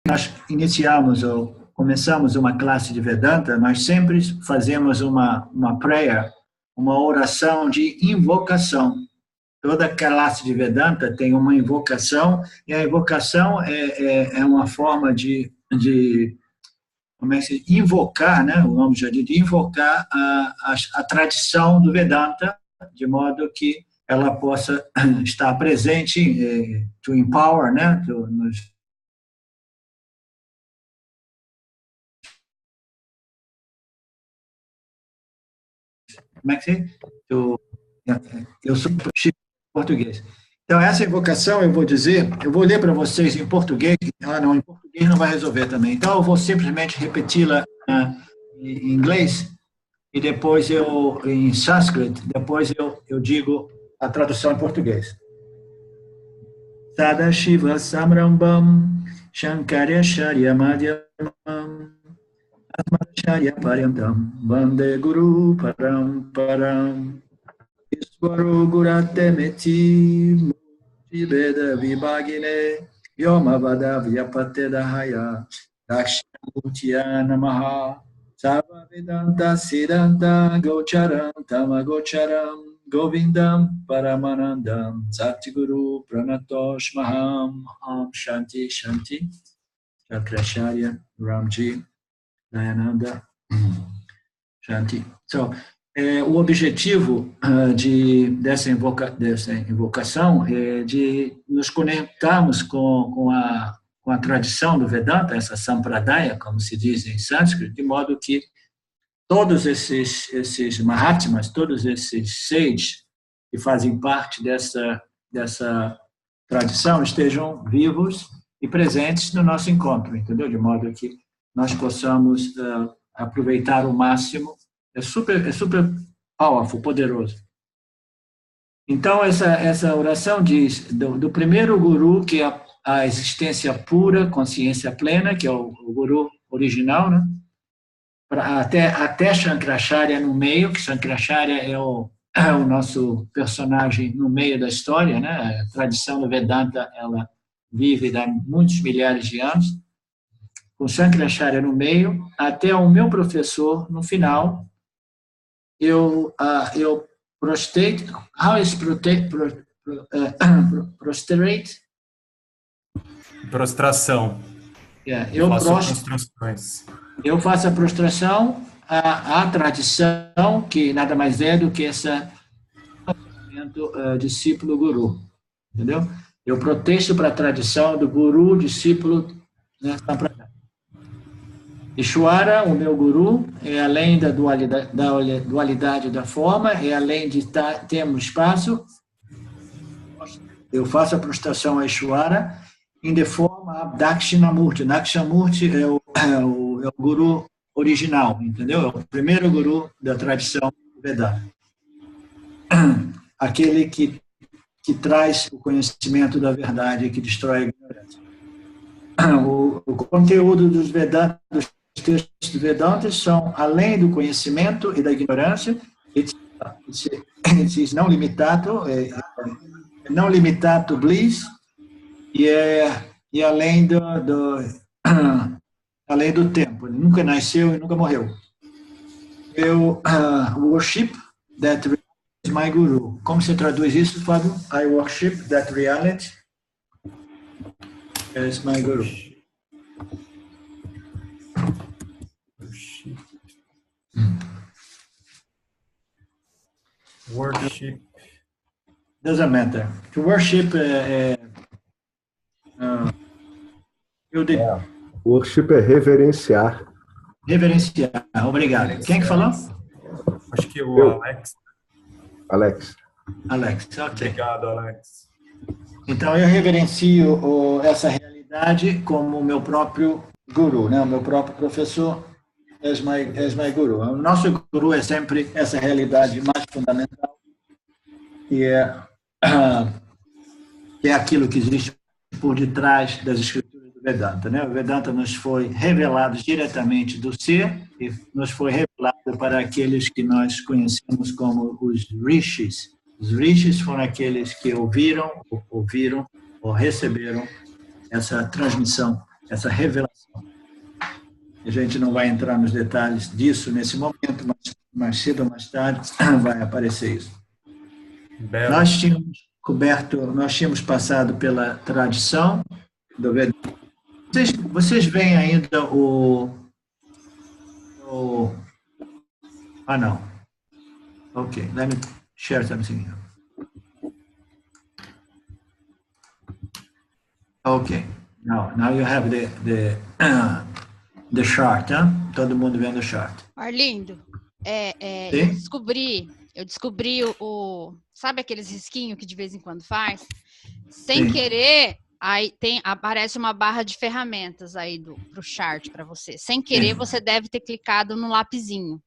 nós iniciamos ou começamos uma classe de Vedanta, nós sempre fazemos uma prayer, uma oração de invocação. Toda classe de Vedanta tem uma invocação, e a invocação é uma forma de como é que se invocar, né? O nome já diz, de invocar a tradição do Vedanta, de modo que ela possa estar presente, to empower, né? Como é que se eu sou português. Então, essa invocação, eu vou dizer, eu vou ler para vocês em português, não, em português não vai resolver também. Então, eu vou simplesmente repeti-la em inglês, e depois em sânscrito, depois eu digo a tradução em português. Sadashiva Samrambham Shankarya Sharya Madhyamam Asmadacharya Paryantam Vande Guru Paramparam Iswaro Guratemeti Murti Veda Vibhagine Yomavada Vyapatedahaya Dakshinamurtiya Namaha Sarva Vedanta Siddhanta Gocharam Tamagocharam Govindam Paramanandam Satguru Pranatosh Maham Om Shanti Shanti Shankaracharya Ramji Dayananda Shanti. So, o objetivo dessa invocação é de nos conectarmos com a tradição do Vedanta, essa Sampradaya, como se diz em sânscrito, de modo que todos esses Mahatmas, todos esses sages que fazem parte dessa tradição estejam vivos e presentes no nosso encontro, entendeu? De modo que nós possamos aproveitar o máximo. É super powerful, poderoso. Então, essa oração diz do primeiro guru, que é a existência pura, consciência plena, que é o guru original, né? Até Shankaracharya no meio, que Shankaracharya é o nosso personagem no meio da história, né? A tradição do Vedanta, ela vive há muitos milhares de anos, com Shankaracharya no meio, até o meu professor no final. Eu prostrate, how is prostrate? Prostração. Yeah, eu faço a prostração à tradição, que nada mais é do que esse discípulo-guru, entendeu? Eu protesto para a tradição do guru-discípulo, né, Ishwara, o meu guru, é além da dualidade da forma, é além de termos espaço. Eu faço a prostração a Ishwara em de forma Dakshinamurti. Dakshinamurti é o guru original, entendeu? É o primeiro guru da tradição Vedanta. Aquele que traz o conhecimento da verdade, que destrói a ignorância. O conteúdo dos Vedantas, os textos Vedantas são além do conhecimento e da ignorância. It's não limitado, não limitado bliss, e além além do tempo. Ele nunca nasceu e nunca morreu. Eu worship that reality is my guru. Como se traduz isso, Fábio? I worship that reality is my guru. Worship. Doesn't matter. To worship worship é reverenciar. Reverenciar. Obrigado. Quem que falou? Acho que o Alex. Alex, ok. Obrigado, Alex. Então, eu reverencio essa realidade como o meu próprio guru, né? O meu próprio professor as my guru. O nosso guru é sempre essa realidade mais fundamental, que é aquilo que existe por detrás das escrituras do Vedanta, né? O Vedanta nos foi revelado diretamente do ser e nos foi revelado para aqueles que nós conhecemos como os rishis. Os rishis foram aqueles que ouviram ou receberam essa transmissão essa revelação. A gente não vai entrar nos detalhes disso nesse momento, mas mais cedo ou mais tarde vai aparecer isso. Belo. Nós tínhamos passado pela tradição do Vedanta. Vocês veem ainda não. Ok, let me share something here. Ok, now you have the chart, hein? Todo mundo vendo o chart. Arlindo, eu descobri sabe aqueles risquinhos que de vez em quando faz? Sem Sim. querer, aí aparece uma barra de ferramentas aí pro chart para você. Sem querer, você deve ter clicado no lapisinho.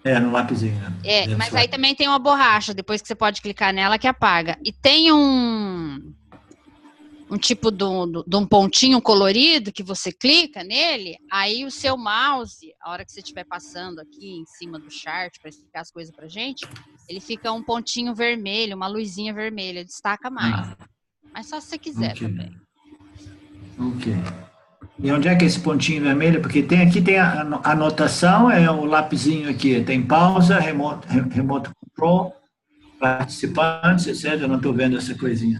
No lapisinho. Né? Mas aí também tem uma borracha, depois que você pode clicar nela, que apaga. E tem um tipo de um pontinho colorido que você clica nele, aí o seu mouse, a hora que você estiver passando aqui em cima do chart para explicar as coisas pra gente, ele fica um pontinho vermelho, uma luzinha vermelha, destaca mais. Mas só se você quiser também. Ok. E onde é que é esse pontinho vermelho? Porque aqui tem a anotação, é o lapisinho aqui, tem pausa, remote control, participantes, etc. Eu não estou vendo essa coisinha.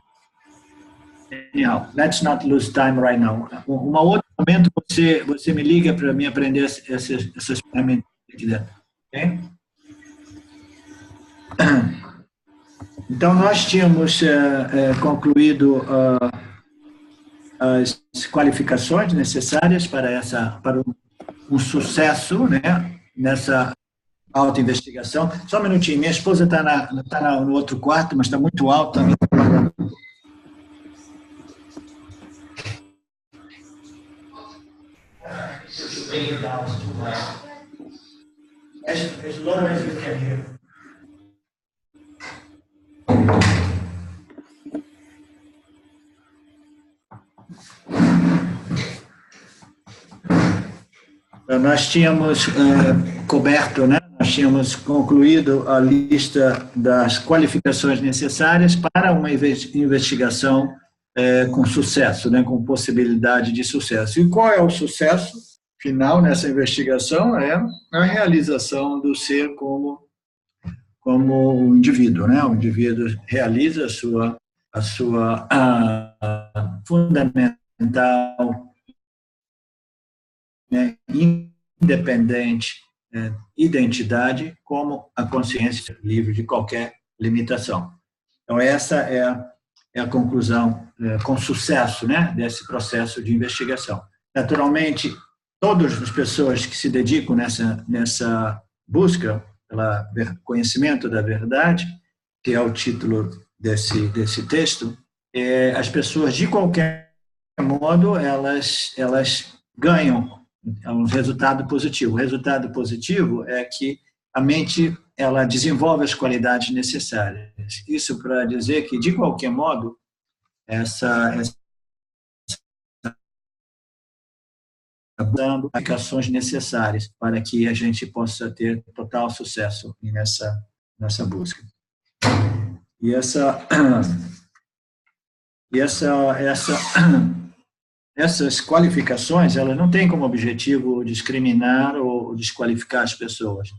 Anyhow, let's not lose time right now. Um outro momento você me liga para mim aprender essas ferramentas aqui dentro. Ok? Então, nós tínhamos concluído as qualificações necessárias para um sucesso, né, nessa autoinvestigação. Só um minutinho, minha esposa está no outro quarto, mas está muito alto. As low as you can hear. Nós tínhamos coberto, né? Nós tínhamos concluído a lista das qualificações necessárias para uma investigação com sucesso, né? Com possibilidade de sucesso. E qual é o sucesso final nessa investigação? É a realização do ser como um indivíduo, né? O indivíduo realiza a sua fundamental, né, independente identidade como a consciência livre de qualquer limitação. Então, essa é a conclusão com sucesso, né, desse processo de investigação. Naturalmente, todas as pessoas que se dedicam nessa busca pelo conhecimento da verdade, que é o título desse texto, as pessoas, de qualquer modo, elas ganham um resultado positivo. O resultado positivo é que a mente ela desenvolve as qualidades necessárias. Isso para dizer que, de qualquer modo, essas dando aplicações necessárias para que a gente possa ter total sucesso nessa busca. E essas qualificações, elas não têm como objetivo discriminar ou desqualificar as pessoas.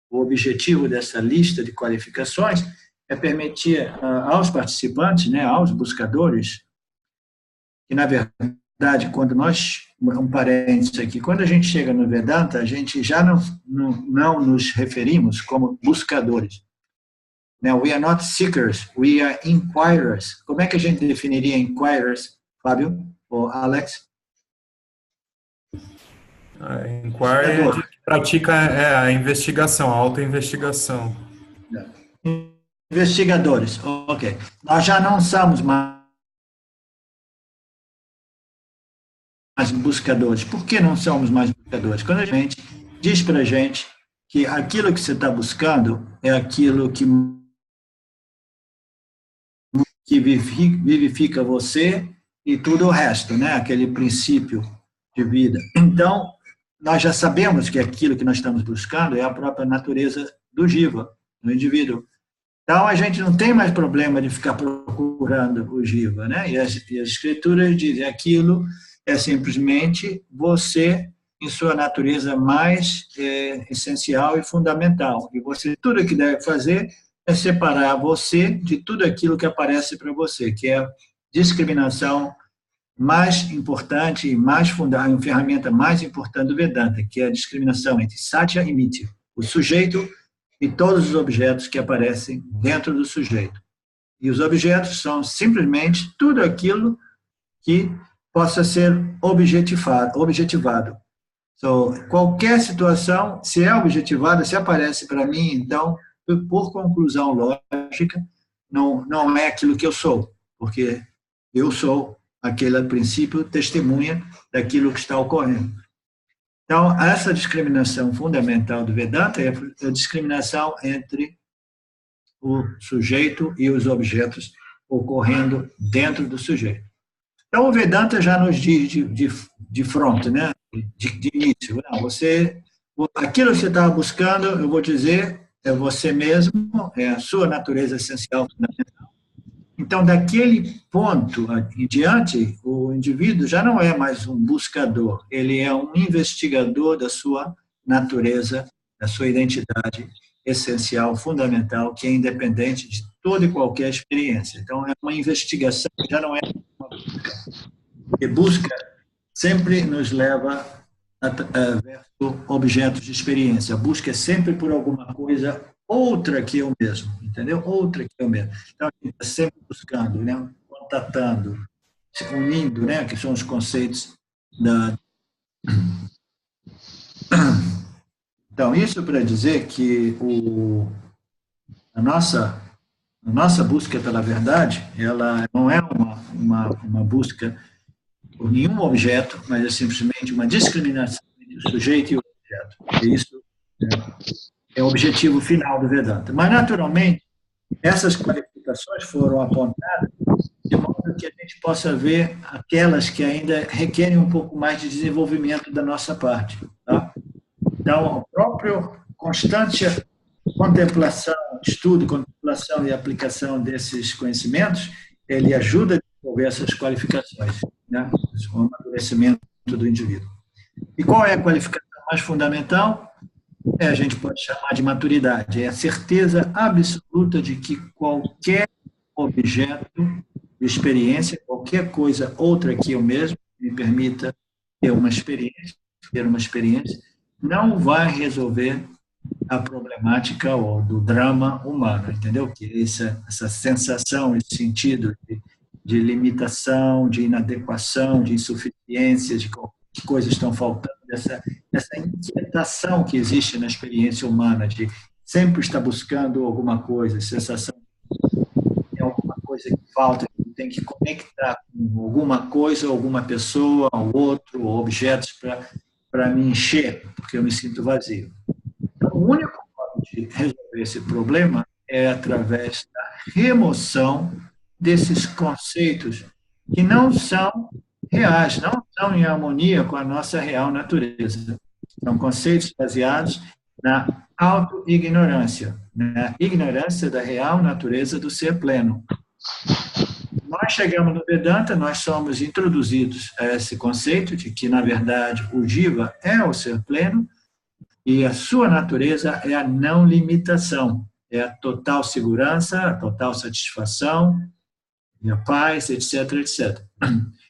O objetivo dessa lista de qualificações é permitir aos participantes, né, aos buscadores, que, na verdade, um parênteses aqui, quando a gente chega no Vedanta, a gente já não nos referimos como buscadores. We are not seekers, we are inquirers. Como é que a gente definiria inquirers, Fábio ou Alex? Inquirer pratica a investigação, a autoinvestigação. Investigadores, ok. Nós já não somos mais buscadores. Por que não somos mais buscadores? Quando a gente diz para a gente que aquilo que você está buscando é aquilo que vivifica você e tudo o resto, né? Aquele princípio de vida. Então, nós já sabemos que aquilo que nós estamos buscando é a própria natureza do jiva, do indivíduo. Então, a gente não tem mais problema de ficar procurando o jiva, né? E as escrituras dizem aquilo é simplesmente você em sua natureza mais essencial e fundamental. E você, tudo que deve fazer é separar você de tudo aquilo que aparece para você, que é a discriminação mais importante e mais fundamental, a ferramenta mais importante do Vedanta, que é a discriminação entre Satya e Mithya, o sujeito e todos os objetos que aparecem dentro do sujeito. E os objetos são simplesmente tudo aquilo que possa ser objetivado. So, qualquer situação, se é objetivada, se aparece para mim, então, por conclusão lógica, não é aquilo que eu sou, porque eu sou aquele, a princípio, testemunha daquilo que está ocorrendo. Então, essa discriminação fundamental do Vedanta é a discriminação entre o sujeito e os objetos ocorrendo dentro do sujeito. Então, o Vedanta já nos diz de frente, né? de início. Não, aquilo que você estava buscando, eu vou dizer, é você mesmo, é a sua natureza essencial fundamental. Então, daquele ponto em diante, o indivíduo já não é mais um buscador, ele é um investigador da sua natureza, da sua identidade essencial, fundamental, que é independente de toda e qualquer experiência. Então, é uma investigação, já não é uma busca. Porque busca sempre nos leva a verso objetos de experiência. A busca é sempre por alguma coisa outra que eu mesmo, entendeu? Outra que eu mesmo. Então, a gente está sempre buscando, né? Contatando, se unindo, né? Que são os conceitos da... Então, isso para dizer que a nossa busca pela verdade, ela não é uma busca por nenhum objeto, mas é simplesmente uma discriminação entre o sujeito e o objeto. E isso é o objetivo final do Vedanta. Mas, naturalmente, essas qualificações foram apontadas de modo que a gente possa ver aquelas que ainda requerem um pouco mais de desenvolvimento da nossa parte. Tá? Então, a própria constante contemplação, estudo, contemplação e aplicação desses conhecimentos, ele ajuda a desenvolver essas qualificações, né? O amadurecimento do indivíduo. E qual é a qualificação mais fundamental? A gente pode chamar de maturidade. É a certeza absoluta de que qualquer objeto de experiência, qualquer coisa outra que eu mesmo me permita ter uma experiência, não vai resolver a problemática ou do drama humano, entendeu? Que essa sensação, esse sentido de limitação, de inadequação, de insuficiência, de que coisas estão faltando, essa inquietação que existe na experiência humana, de sempre estar buscando alguma coisa, sensação de tem alguma coisa que falta, que tem que conectar com alguma coisa, alguma pessoa, ou outro, ou objetos para me encher, porque eu me sinto vazio. Então, o único modo de resolver esse problema é através da remoção desses conceitos que não são reais, não estão em harmonia com a nossa real natureza. São conceitos baseados na auto-ignorância, na ignorância da real natureza do ser pleno. Nós chegamos no Vedanta, nós somos introduzidos a esse conceito de que, na verdade, o Jiva é o ser pleno e a sua natureza é a não limitação, é a total segurança, a total satisfação, a paz, etc, etc.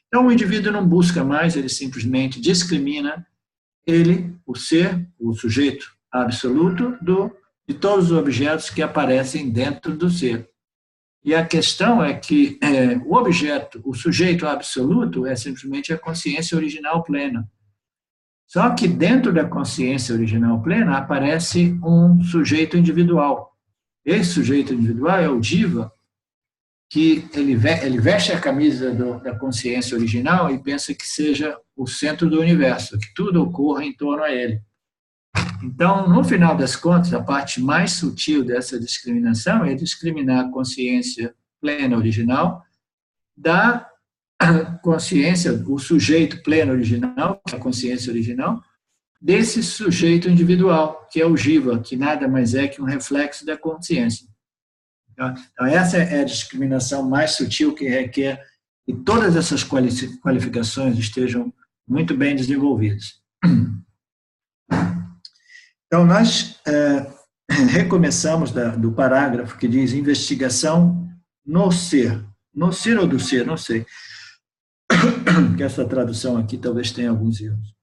Então, o indivíduo não busca mais, ele simplesmente discrimina o ser, o sujeito absoluto, de todos os objetos que aparecem dentro do ser. E a questão é que o objeto, o sujeito absoluto, é simplesmente a consciência original plena. Só que dentro da consciência original plena aparece um sujeito individual. Esse sujeito individual é o Jiva, que ele veste a camisa da consciência original e pensa que seja o centro do universo, que tudo ocorra em torno a ele. Então, no final das contas, a parte mais sutil dessa discriminação é discriminar a consciência plena original da consciência, o sujeito pleno original, que é a consciência original, desse sujeito individual, que é o Jiva, que nada mais é que um reflexo da consciência. Então, essa é a discriminação mais sutil que requer e todas essas qualificações estejam muito bem desenvolvidas. Então, nós recomeçamos do parágrafo que diz investigação no ser. No ser ou do ser, não sei. Que essa tradução aqui talvez tenha alguns erros.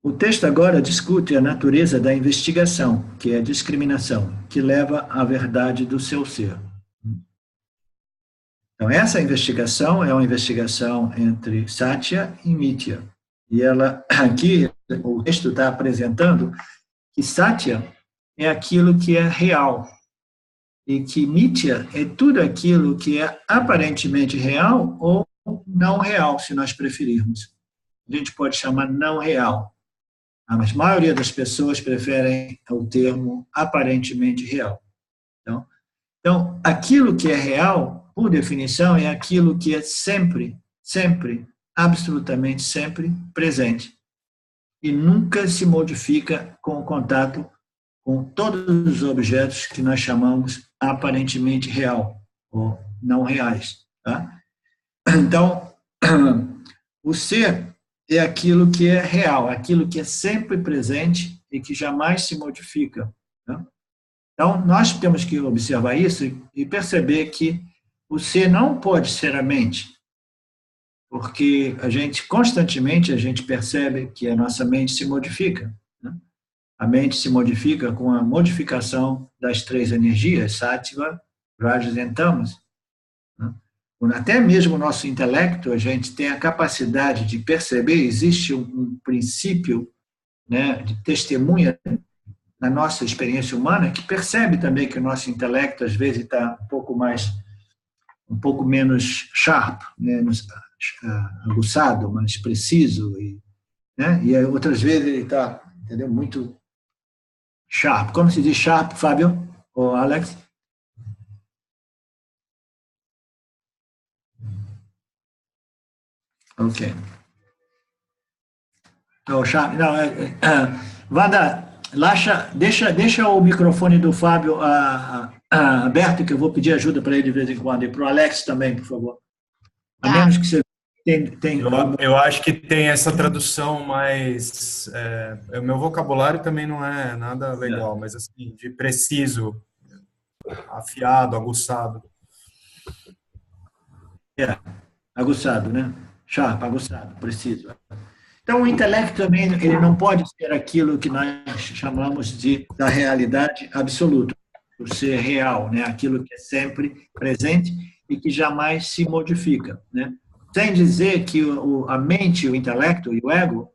O texto agora discute a natureza da investigação, que é a discriminação, que leva à verdade do seu ser. Então, essa investigação é uma investigação entre Satya e Mithya. E ela, aqui, o texto está apresentando que Satya é aquilo que é real, e que Mithya é tudo aquilo que é aparentemente real ou não real, se nós preferirmos. A gente pode chamar não real. Mas a maioria das pessoas preferem o termo aparentemente real. Então, aquilo que é real, por definição, é aquilo que é sempre, sempre, absolutamente sempre presente. E nunca se modifica com o contato com todos os objetos que nós chamamos aparentemente real, ou não reais. Tá? Então, o ser é aquilo que é real, aquilo que é sempre presente e que jamais se modifica. Né? Então, nós temos que observar isso e perceber que o ser não pode ser a mente, porque constantemente a gente percebe que a nossa mente se modifica. Né? A mente se modifica com a modificação das 3 energias, Sattva, Rajas e Tamas. Né? Até mesmo o nosso intelecto, a gente tem a capacidade de perceber, existe um princípio, né, de testemunha na nossa experiência humana, que percebe também que o nosso intelecto, às vezes, está um pouco menos sharp, menos aguçado, mais preciso, né, e outras vezes ele está, entendeu, muito sharp. Como se diz sharp, Fábio ou Alex? Ok. Não, Wanda, deixa o microfone do Fábio aberto, que eu vou pedir ajuda para ele de vez em quando, e para o Alex também, por favor. A menos que você tem... Eu acho que tem essa tradução, mas o meu vocabulário também não é nada legal, mas assim, de preciso, afiado, aguçado. Aguçado, né? Sharp, aguçado, preciso. Então, o intelecto também ele não pode ser aquilo que nós chamamos da realidade absoluta, o ser real, né? Aquilo que é sempre presente e que jamais se modifica, né? Sem dizer que a mente, o intelecto e o ego,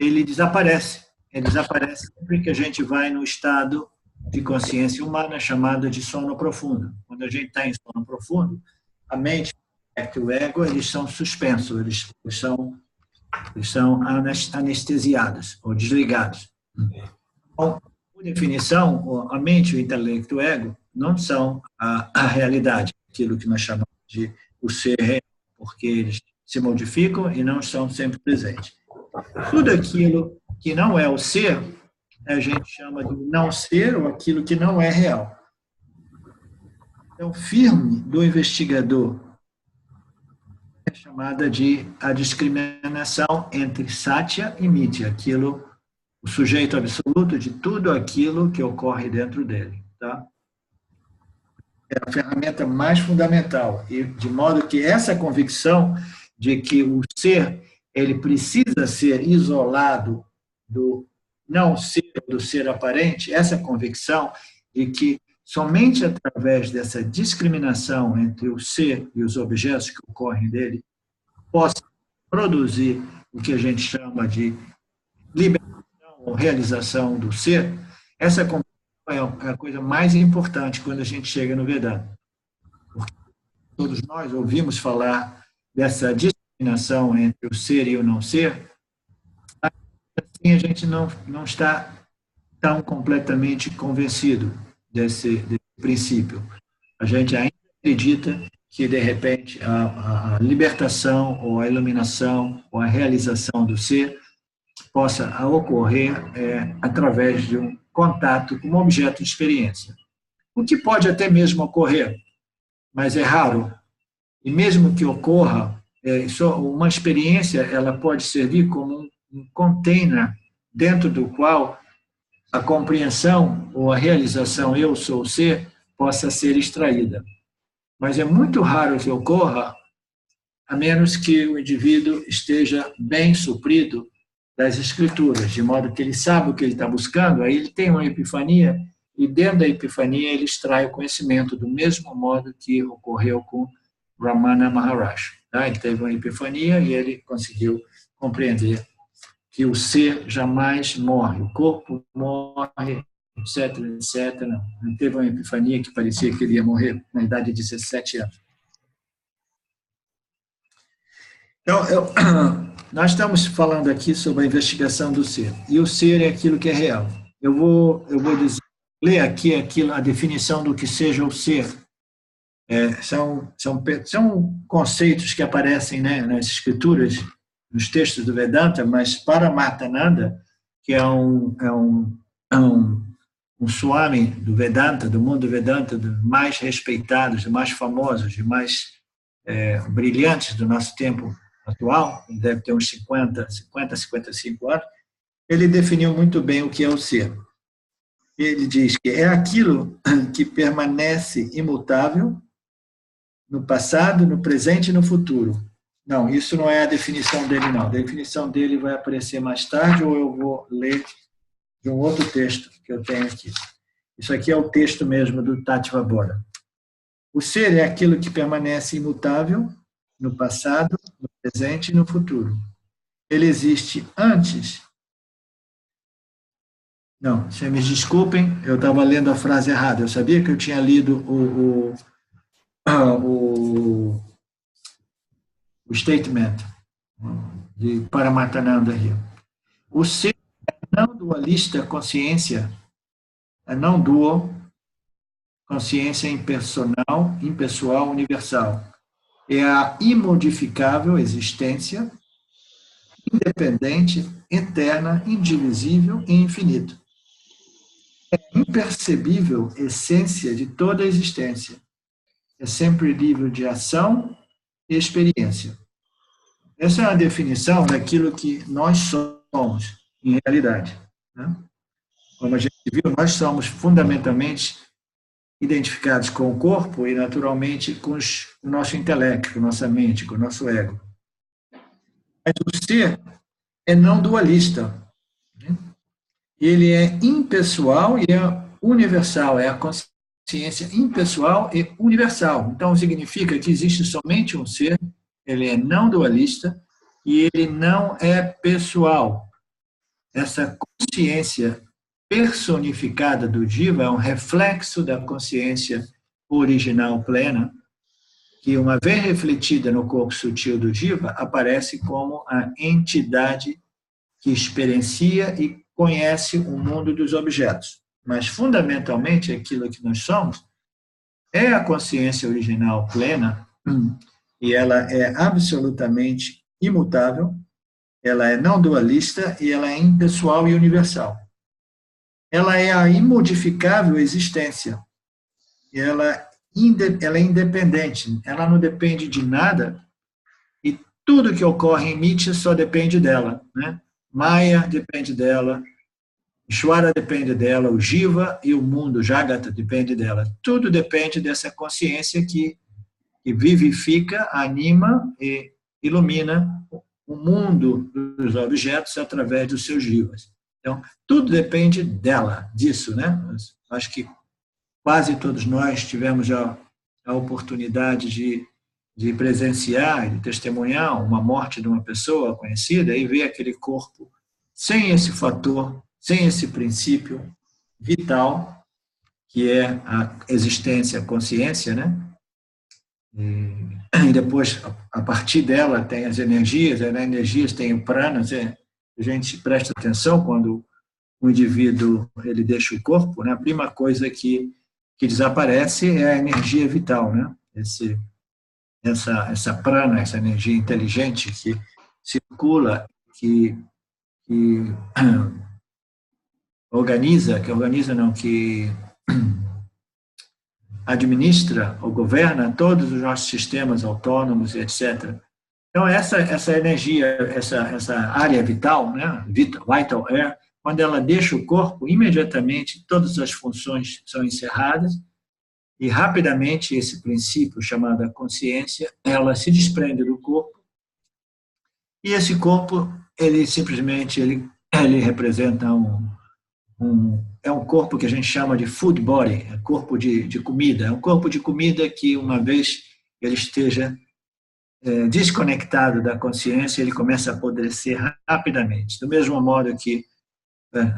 ele desaparece. Ele desaparece sempre que a gente vai no estado de consciência humana chamado de sono profundo. Quando a gente está em sono profundo, a mente e o ego, eles são suspensos, eles são anestesiados ou desligados. Então, por definição, a mente, o intelecto e o ego não são a realidade, aquilo que nós chamamos de o ser real, porque eles se modificam e não estão sempre presentes. Tudo aquilo que não é o ser, a gente chama de não ser ou aquilo que não é real. Então, firme do investigador é chamada de a discriminação entre Satya e Mithya, o sujeito absoluto de tudo aquilo que ocorre dentro dele. Tá? É a ferramenta mais fundamental, e de modo que essa convicção de que o ser ele precisa ser isolado do não ser, do ser aparente, essa convicção de que somente através dessa discriminação entre o ser e os objetos que ocorrem dele, possa produzir o que a gente chama de liberação ou realização do ser, essa é a coisa mais importante quando a gente chega no Vedanta. Porque todos nós ouvimos falar dessa discriminação entre o ser e o não ser, assim a gente não está tão completamente convencido desse princípio. A gente ainda acredita que, de repente, a libertação ou a iluminação ou a realização do ser possa ocorrer através de um contato com um objeto de experiência. O que pode até mesmo ocorrer, mas é raro. E mesmo que ocorra, uma experiência ela pode servir como um container dentro do qual a compreensão ou a realização eu sou o ser possa ser extraída. Mas é muito raro que ocorra, a menos que o indivíduo esteja bem suprido das escrituras, de modo que ele sabe o que ele está buscando, aí ele tem uma epifania, e dentro da epifania ele extrai o conhecimento do mesmo modo que ocorreu com Ramana Maharaj. Ele teve uma epifania e ele conseguiu compreender que o ser jamais morre, o corpo morre, etc, etc. Não teve uma epifania que parecia que ele ia morrer na idade de 17 anos. Então, nós estamos falando aqui sobre a investigação do ser, e o ser é aquilo que é real. Eu vou ler aqui a definição do que seja o ser. São conceitos que aparecem, né, nas escrituras, nos textos do Vedanta, mas Paramahansa, que é um Swami do Vedanta, do mundo Vedanta, dos mais respeitados, dos mais famosos, dos mais brilhantes do nosso tempo atual, deve ter uns 55 anos, ele definiu muito bem o que é o ser. Ele diz que é aquilo que permanece imutável no passado, no presente e no futuro. Não, isso não é a definição dele, não. A definição dele vai aparecer mais tarde, ou eu vou ler de um outro texto que eu tenho aqui. Isso aqui é o texto mesmo do Tattvabodha. O ser é aquilo que permanece imutável no passado, no presente e no futuro. Ele existe antes. Não, vocês me desculpem, eu estava lendo a frase errada. Eu sabia que eu tinha lido o statement de Paramahansa aqui. O ser é não dualista consciência, é não dual, consciência impersonal, impessoal, universal. É a imodificável existência, independente, eterna, indivisível e infinito. É a impercebível essência de toda a existência. É sempre livre de ação e experiência. Essa é a definição daquilo que nós somos, em realidade. Né? Como a gente viu, nós somos fundamentalmente identificados com o corpo e, naturalmente, com o nosso intelecto, com a nossa mente, com o nosso ego. Mas o ser é não dualista. Né? Ele é impessoal e é universal, é a consciência impessoal e universal. Então, significa que existe somente um ser, ele é não dualista e ele não é pessoal. Essa consciência personificada do Jiva é um reflexo da consciência original plena, que, uma vez refletida no corpo sutil do Jiva, aparece como a entidade que experiencia e conhece o mundo dos objetos. Mas, fundamentalmente, aquilo que nós somos é a consciência original plena, e ela é absolutamente imutável, ela é não dualista e ela é impessoal e universal. Ela é a imodificável existência. Ela é independente, ela não depende de nada, e tudo que ocorre em Mitya só depende dela. Né? Maya depende dela, Ishvara depende dela, o Jiva e o mundo, Jagata, depende dela. Tudo depende dessa consciência que vivifica, anima e ilumina o mundo dos objetos através dos seus jivas. Então, tudo depende dela, disso, né? Acho que quase todos nós tivemos a oportunidade de presenciar, de testemunhar uma morte de uma pessoa conhecida e ver aquele corpo sem esse fator, sem esse princípio vital, que é a existência, a consciência, né? E depois, a partir dela, tem as energias, as energias têm o prana. A gente presta atenção quando o indivíduo ele deixa o corpo, né? A primeira coisa que desaparece é a energia vital, né? Essa prana, essa energia inteligente que circula, que organiza não, que administra ou governa todos os nossos sistemas autônomos, etc. Então, essa energia, essa área vital, né, vital air, quando ela deixa o corpo, imediatamente todas as funções são encerradas e rapidamente esse princípio chamado consciência, ela se desprende do corpo e esse corpo, ele simplesmente, ele representa é um corpo que a gente chama de food body, é corpo de comida, é um corpo de comida que uma vez ele esteja desconectado da consciência, ele começa a apodrecer rapidamente. Do mesmo modo que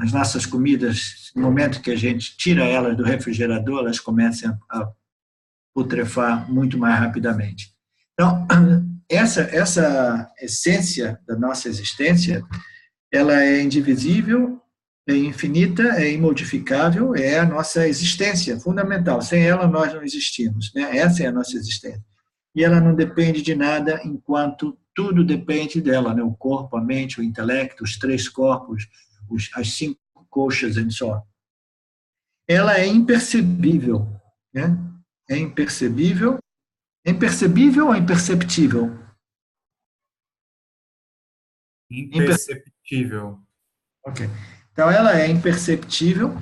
as nossas comidas, no momento que a gente tira elas do refrigerador, elas começam a putrefar muito mais rapidamente. Então, essa essência da nossa existência, ela é indivisível, é infinita, é imodificável, é a nossa existência fundamental. Sem ela, nós não existimos, né? Essa é a nossa existência. E ela não depende de nada, enquanto tudo depende dela, né? O corpo, a mente, o intelecto, os 3 corpos, as 5 coxas e só. Ela é impercebível, né? É impercebível. É impercebível ou imperceptível? Imperceptível. Ok. Então, ela é imperceptível.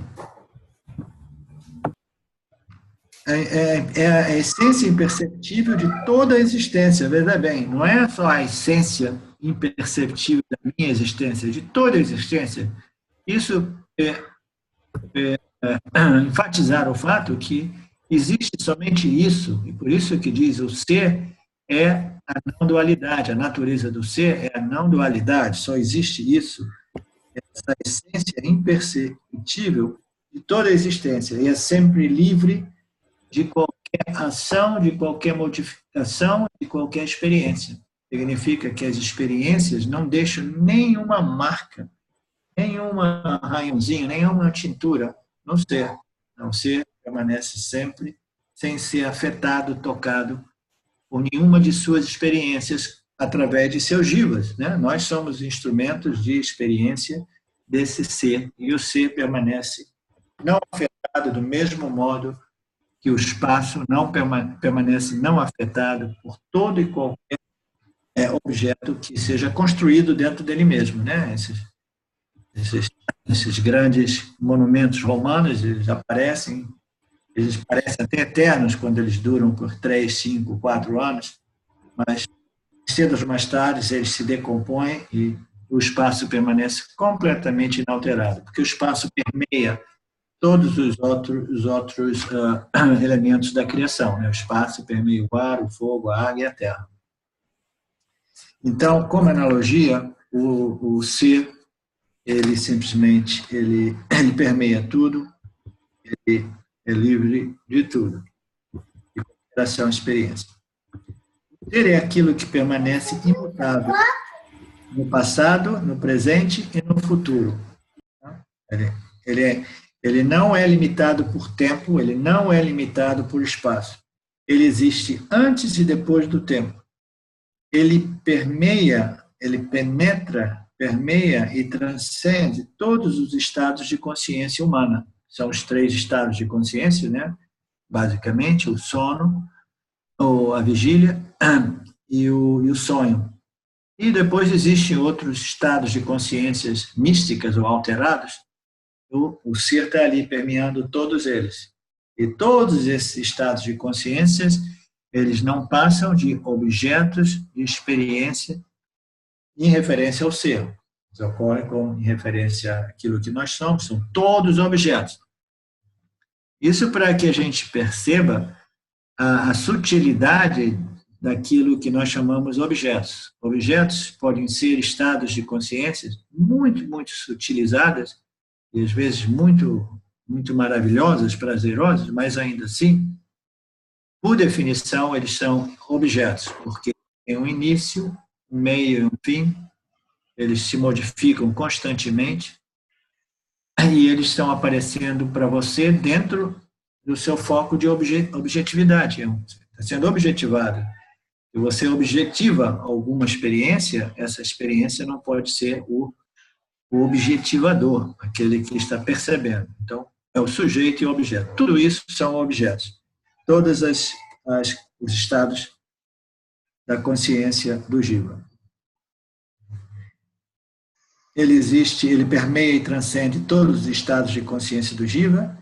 É a essência imperceptível de toda a existência. Veja bem, não é só a essência imperceptível da minha existência, de toda a existência. Isso enfatizar o fato que existe somente isso, e por isso que diz o ser é a não dualidade, a natureza do ser é a não dualidade, só existe isso, essa essência imperceptível de toda a existência, e é sempre livre de qualquer ação, de qualquer modificação, de qualquer experiência. Significa que as experiências não deixam nenhuma marca, nenhum arranhãozinho, nenhuma tintura no ser. O ser permanece sempre sem ser afetado, tocado por nenhuma de suas experiências através de seus jivas, né? Nós somos instrumentos de experiência desse ser e o ser permanece não afetado do mesmo modo que o espaço não permanece não afetado por todo e qualquer objeto que seja construído dentro dele mesmo, né? Esses grandes monumentos romanos, eles parecem até eternos quando eles duram por 3, 5, 4 anos, mas cedo ou mais tarde eles se decompõem e o espaço permanece completamente inalterado, porque o espaço permeia todos os outros elementos da criação, né? O espaço permeia o ar, o fogo, a água e a terra. Então, como analogia, o ser, ele simplesmente ele permeia tudo, ele é livre de tudo, de consideração e experiência. O ser é aquilo que permanece imutável no passado, no presente e no futuro. Ele não é limitado por tempo, ele não é limitado por espaço. Ele existe antes e depois do tempo. Ele permeia, ele penetra, permeia e transcende todos os estados de consciência humana. São os 3 estados de consciência, né? Basicamente, o sono, a vigília e o sonho. E depois existem outros estados de consciências místicas ou alterados. O ser está ali permeando todos eles. E todos esses estados de consciências, eles não passam de objetos de experiência em referência ao ser. Eles ocorrem em referência àquilo que nós somos, são todos objetos. Isso para que a gente perceba a sutilidade daquilo que nós chamamos objetos. Objetos podem ser estados de consciência muito, muito sutilizadas, e às vezes muito, muito maravilhosas, prazerosas, mas ainda assim, por definição, eles são objetos, porque tem um início, um meio e um fim, eles se modificam constantemente, e eles estão aparecendo para você dentro do seu foco de objetividade, está sendo objetivado. Se você objetiva alguma experiência, essa experiência não pode ser o objetivador, aquele que está percebendo. Então, é o sujeito e o objeto. Tudo isso são objetos. todos os estados da consciência do Jiva. Ele existe, ele permeia e transcende todos os estados de consciência do Jiva.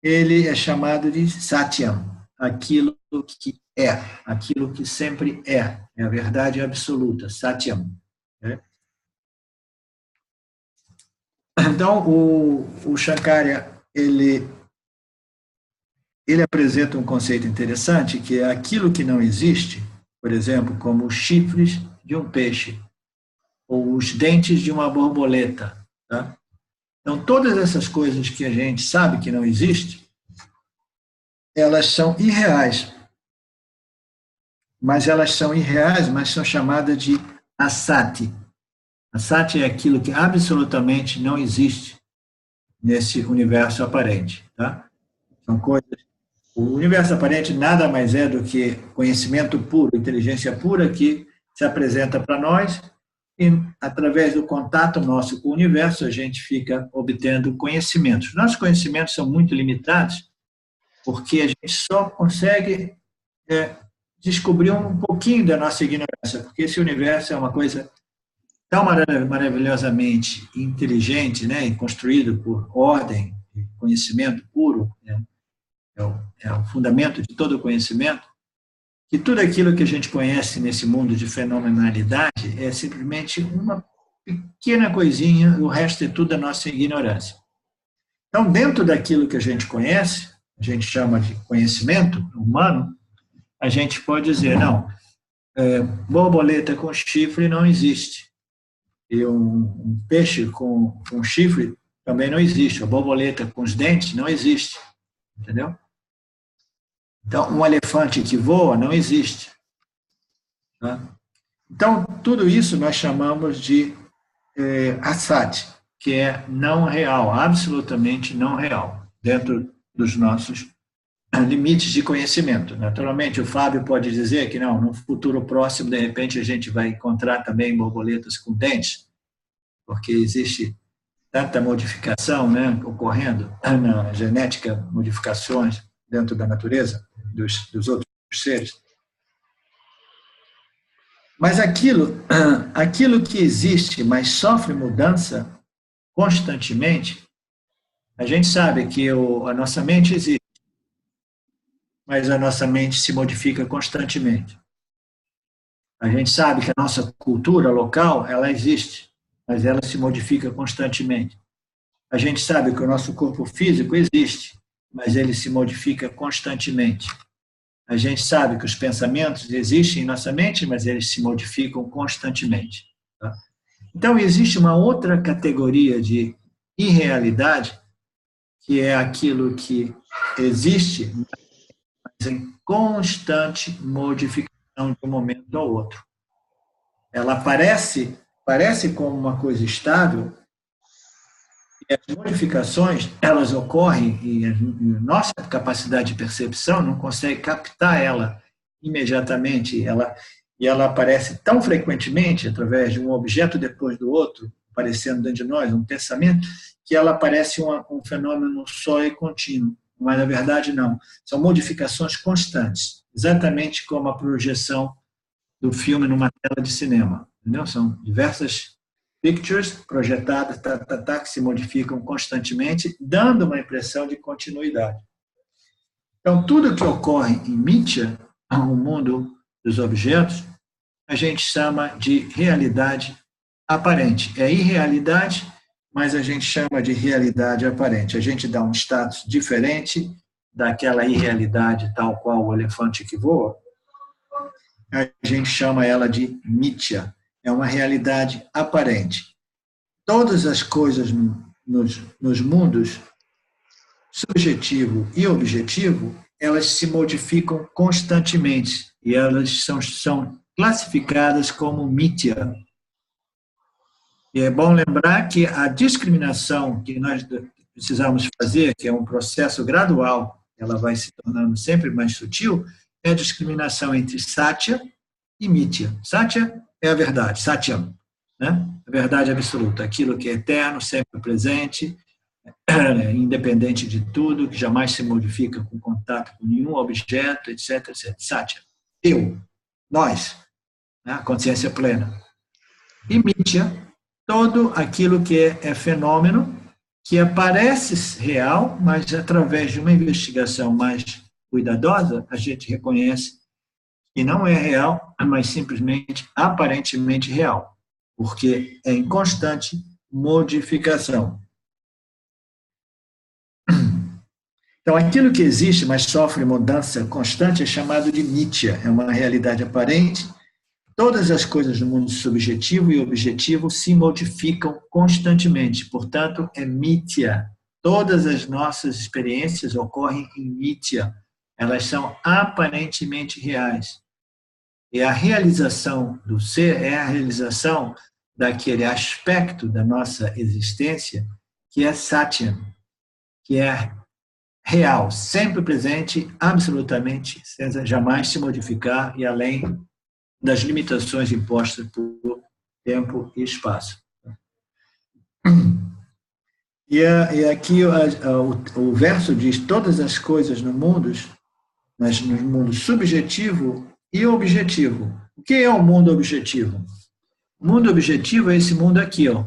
Ele é chamado de Satyam, aquilo que é, aquilo que sempre é a verdade absoluta, Satyam. Né? Então, o Shankarya, ele apresenta um conceito interessante, que é aquilo que não existe, por exemplo, como os chifres de um peixe, ou os dentes de uma borboleta. Tá? Então, todas essas coisas que a gente sabe que não existem, elas são irreais. Mas elas são irreais, mas são chamadas de asati. Asati é aquilo que absolutamente não existe nesse universo aparente. Tá? São coisas. O universo aparente nada mais é do que conhecimento puro, inteligência pura que se apresenta para nós e, através do contato nosso com o universo, a gente fica obtendo conhecimentos. Nossos conhecimentos são muito limitados porque a gente só consegue descobrir um pouquinho da nossa ignorância, porque esse universo é uma coisa tão maravilhosamente inteligente, né, e construído por ordem, conhecimento puro, né, é o fundamento de todo o conhecimento, que tudo aquilo que a gente conhece nesse mundo de fenomenalidade é simplesmente uma pequena coisinha, o resto é tudo a nossa ignorância. Então, dentro daquilo que a gente conhece, a gente chama de conhecimento humano, a gente pode dizer, não, borboleta com chifre não existe. E um peixe com chifre também não existe. A borboleta com os dentes não existe. Entendeu? Então, um elefante que voa não existe. Tá? Então, tudo isso nós chamamos de asat, que é não real, absolutamente não real, dentro dos nossos limites de conhecimento. Naturalmente, o Fábio pode dizer que não, no futuro próximo, de repente, a gente vai encontrar também borboletas com dentes, porque existe tanta modificação, né, ocorrendo na genética, modificações dentro da natureza dos outros seres. Mas aquilo que existe, mas sofre mudança constantemente, a gente sabe que a nossa mente existe, mas a nossa mente se modifica constantemente. A gente sabe que a nossa cultura local, ela existe, mas ela se modifica constantemente. A gente sabe que o nosso corpo físico existe, mas ele se modifica constantemente. A gente sabe que os pensamentos existem em nossa mente, mas eles se modificam constantemente. Tá? Então, existe uma outra categoria de irrealidade, que é aquilo que existe, mas em constante modificação de um momento ao outro. Ela parece como uma coisa estável, e as modificações, elas ocorrem e a nossa capacidade de percepção não consegue captar ela imediatamente. E ela aparece tão frequentemente, através de um objeto depois do outro, aparecendo dentro de nós, um pensamento, que ela parece um fenômeno só e contínuo. Mas, na verdade, não. São modificações constantes, exatamente como a projeção do filme numa tela de cinema. Entendeu? São diversas pictures projetadas, que se modificam constantemente, dando uma impressão de continuidade. Então, tudo que ocorre em Mithya, o mundo dos objetos, a gente chama de realidade aparente. É irrealidade, mas a gente chama de realidade aparente. A gente dá um status diferente daquela irrealidade tal qual o elefante que voa. A gente chama ela de Mithya. É uma realidade aparente. Todas as coisas nos mundos, subjetivo e objetivo, elas se modificam constantemente e elas são classificadas como Mithya. E é bom lembrar que a discriminação que nós precisamos fazer, que é um processo gradual, ela vai se tornando sempre mais sutil, é a discriminação entre Satya e Mithya. Satya é a verdade, Satyam, né? A verdade absoluta, aquilo que é eterno, sempre presente, independente de tudo, que jamais se modifica com contato com nenhum objeto, etc, etc. Satya, eu, nós, né? A consciência plena. E Mithya, todo aquilo que é fenômeno, que aparece real, mas através de uma investigação mais cuidadosa, a gente reconhece que não é real, mas simplesmente aparentemente real, porque é em constante modificação. Então, aquilo que existe, mas sofre mudança constante, é chamado de Mithya, é uma realidade aparente. Todas as coisas no mundo subjetivo e objetivo se modificam constantemente, portanto, é Mithya. Todas as nossas experiências ocorrem em Mithya, elas são aparentemente reais. E a realização do ser é a realização daquele aspecto da nossa existência que é Satyam, que é real, sempre presente, absolutamente, sem jamais se modificar e além das limitações impostas por tempo e espaço. E aqui o verso diz: todas as coisas no mundo subjetivo e objetivo. O que é o mundo objetivo? O mundo objetivo é esse mundo aqui, ó,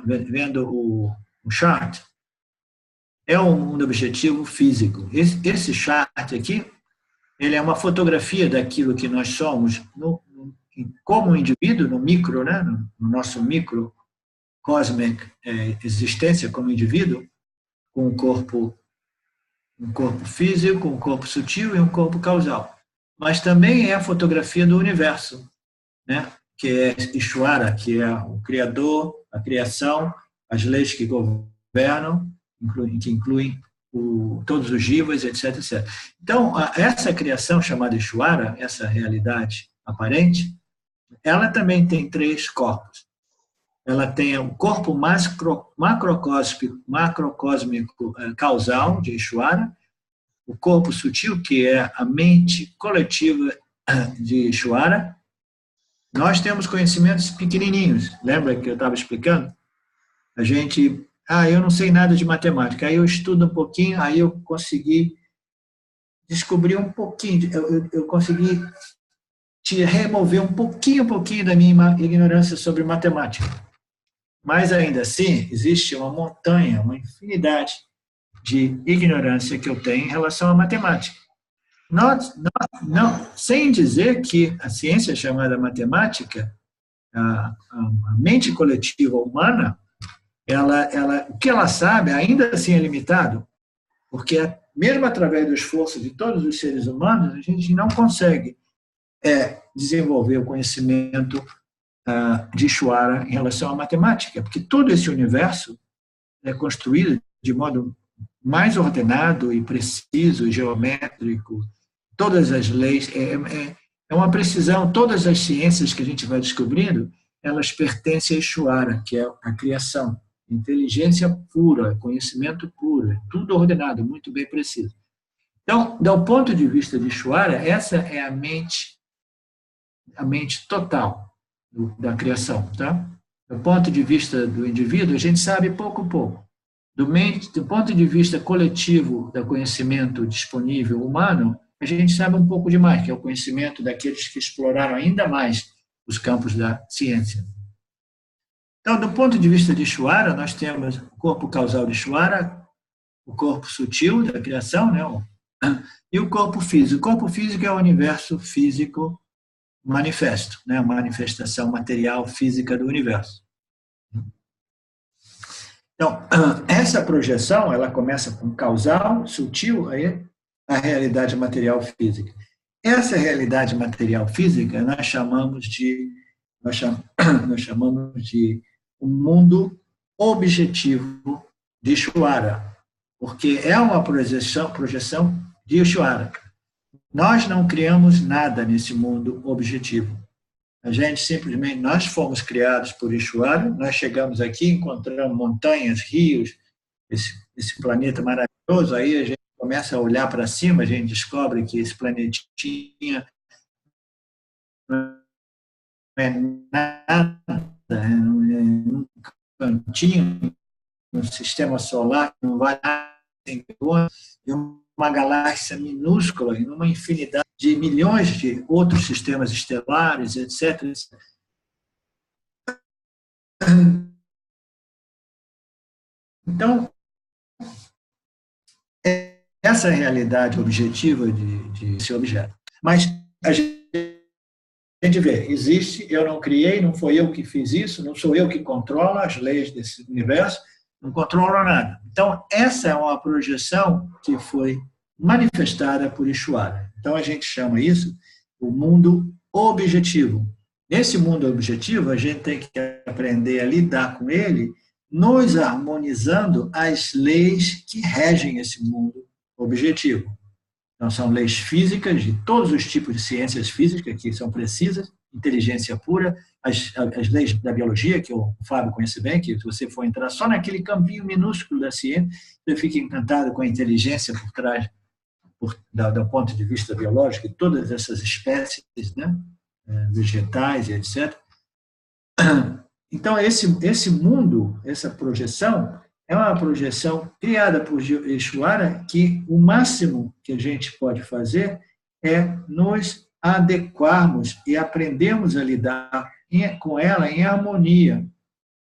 vendo o chart. É um mundo objetivo físico. Esse chart aqui, ele é uma fotografia daquilo que nós somos como indivíduo, no micro, né, no nosso micro cosmic existência como indivíduo, com um corpo físico, um corpo sutil e um corpo causal. Mas também é a fotografia do universo, né, que é Ishvara, que é o Criador, a criação, as leis que governam, que incluem todos os jivas, etc, etc. Então, essa criação chamada Ishvara, essa realidade aparente, ela também tem 3 corpos. Ela tem o corpo macrocósmico causal de Ishvara, o corpo sutil, que é a mente coletiva de Ishvara. Nós temos conhecimentos pequenininhos. Lembra que eu estava explicando? A gente, eu não sei nada de matemática. Aí eu estudo um pouquinho, aí eu consegui descobrir um pouquinho, eu consegui remover um pouquinho da minha ignorância sobre matemática. Mas, ainda assim, existe uma montanha, uma infinidade de ignorância que eu tenho em relação à matemática. Não, sem dizer que a ciência chamada matemática, a mente coletiva humana, o que ela sabe ainda assim é limitado, porque mesmo através do esforço de todos os seres humanos, a gente não consegue desenvolver o conhecimento de Ishvara em relação à matemática, porque todo esse universo é construído de modo mais ordenado e preciso e geométrico. Todas as leis, é uma precisão, todas as ciências que a gente vai descobrindo, elas pertencem a Ishvara, que é a criação, inteligência pura, conhecimento puro, tudo ordenado, muito bem preciso. Então, do ponto de vista de Ishvara, essa é a mente total da criação, tá? Do ponto de vista do indivíduo, a gente sabe pouco. Do ponto de vista coletivo do conhecimento disponível humano, a gente sabe um pouco demais, que é o conhecimento daqueles que exploraram ainda mais os campos da ciência. Então, do ponto de vista de Ishvara, nós temos o corpo causal de Ishvara, o corpo sutil da criação, né? E o corpo físico. O corpo físico é o universo físico manifesto, né? A manifestação material física do universo. Então, essa projeção, ela começa com causal, sutil, aí a realidade material física. Essa realidade material física nós chamamos de um mundo objetivo de Ishvara, porque é uma projeção de Ishvara. Nós não criamos nada nesse mundo objetivo. A gente simplesmente, nós fomos criados por Ishvara, nós chegamos aqui, encontramos montanhas, rios, esse planeta maravilhoso, aí a gente começa a olhar para cima, a gente descobre que esse planetinha não é nada, é um cantinho um sistema solar que não vai em uma galáxia minúscula, em uma infinidade de milhões de outros sistemas estelares, etc. Então, essa é a realidade objetiva desse objeto. Mas a gente vê, existe, eu não criei, não foi eu que fiz isso, não sou eu que controlo as leis desse universo, não controlo nada. Então, essa é uma projeção que foi manifestada por Ishvara. Então, a gente chama isso o mundo objetivo. Nesse mundo objetivo, a gente tem que aprender a lidar com ele, nos harmonizando as leis que regem esse mundo objetivo. Então, são leis físicas de todos os tipos de ciências físicas que são precisas, inteligência pura, as leis da biologia, que o Fábio conhece bem, que se você for entrar só naquele campinho minúsculo da ciência, você fica encantado com a inteligência por trás, do ponto de vista biológico, de todas essas espécies, né, vegetais e etc. Então, esse mundo, essa projeção, é uma projeção criada por Ishvara, que o máximo que a gente pode fazer é nos adequarmos e aprendermos a lidar com ela em harmonia.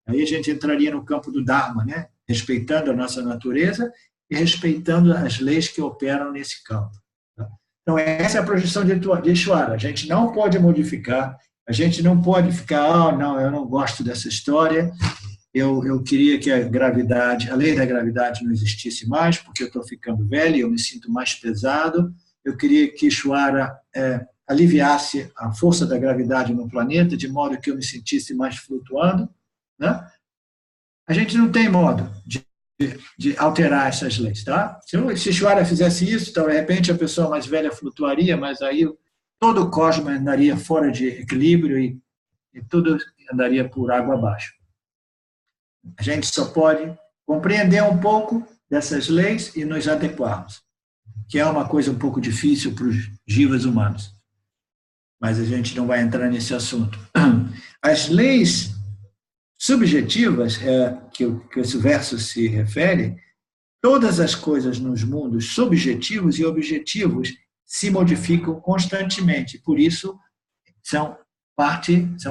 Aí a gente entraria no campo do Dharma, né? Respeitando a nossa natureza e respeitando as leis que operam nesse campo. Então, essa é a projeção de Ishvara. A gente não pode modificar, a gente não pode ficar, não, eu não gosto dessa história, eu queria que a lei da gravidade não existisse mais, porque eu estou ficando velho, eu me sinto mais pesado, eu queria que Ishvara aliviasse a força da gravidade no planeta, de modo que eu me sentisse mais flutuando, né? A gente não tem modo de alterar essas leis, tá? Se Ishvara fizesse isso, então, de repente a pessoa mais velha flutuaria, mas aí todo o cosmos andaria fora de equilíbrio e tudo andaria por água abaixo. A gente só pode compreender um pouco dessas leis e nos adequarmos, que é uma coisa um pouco difícil para os jivas humanos. Mas a gente não vai entrar nesse assunto. As leis subjetivas, que esse verso se refere, todas as coisas nos mundos subjetivos e objetivos se modificam constantemente. Por isso, são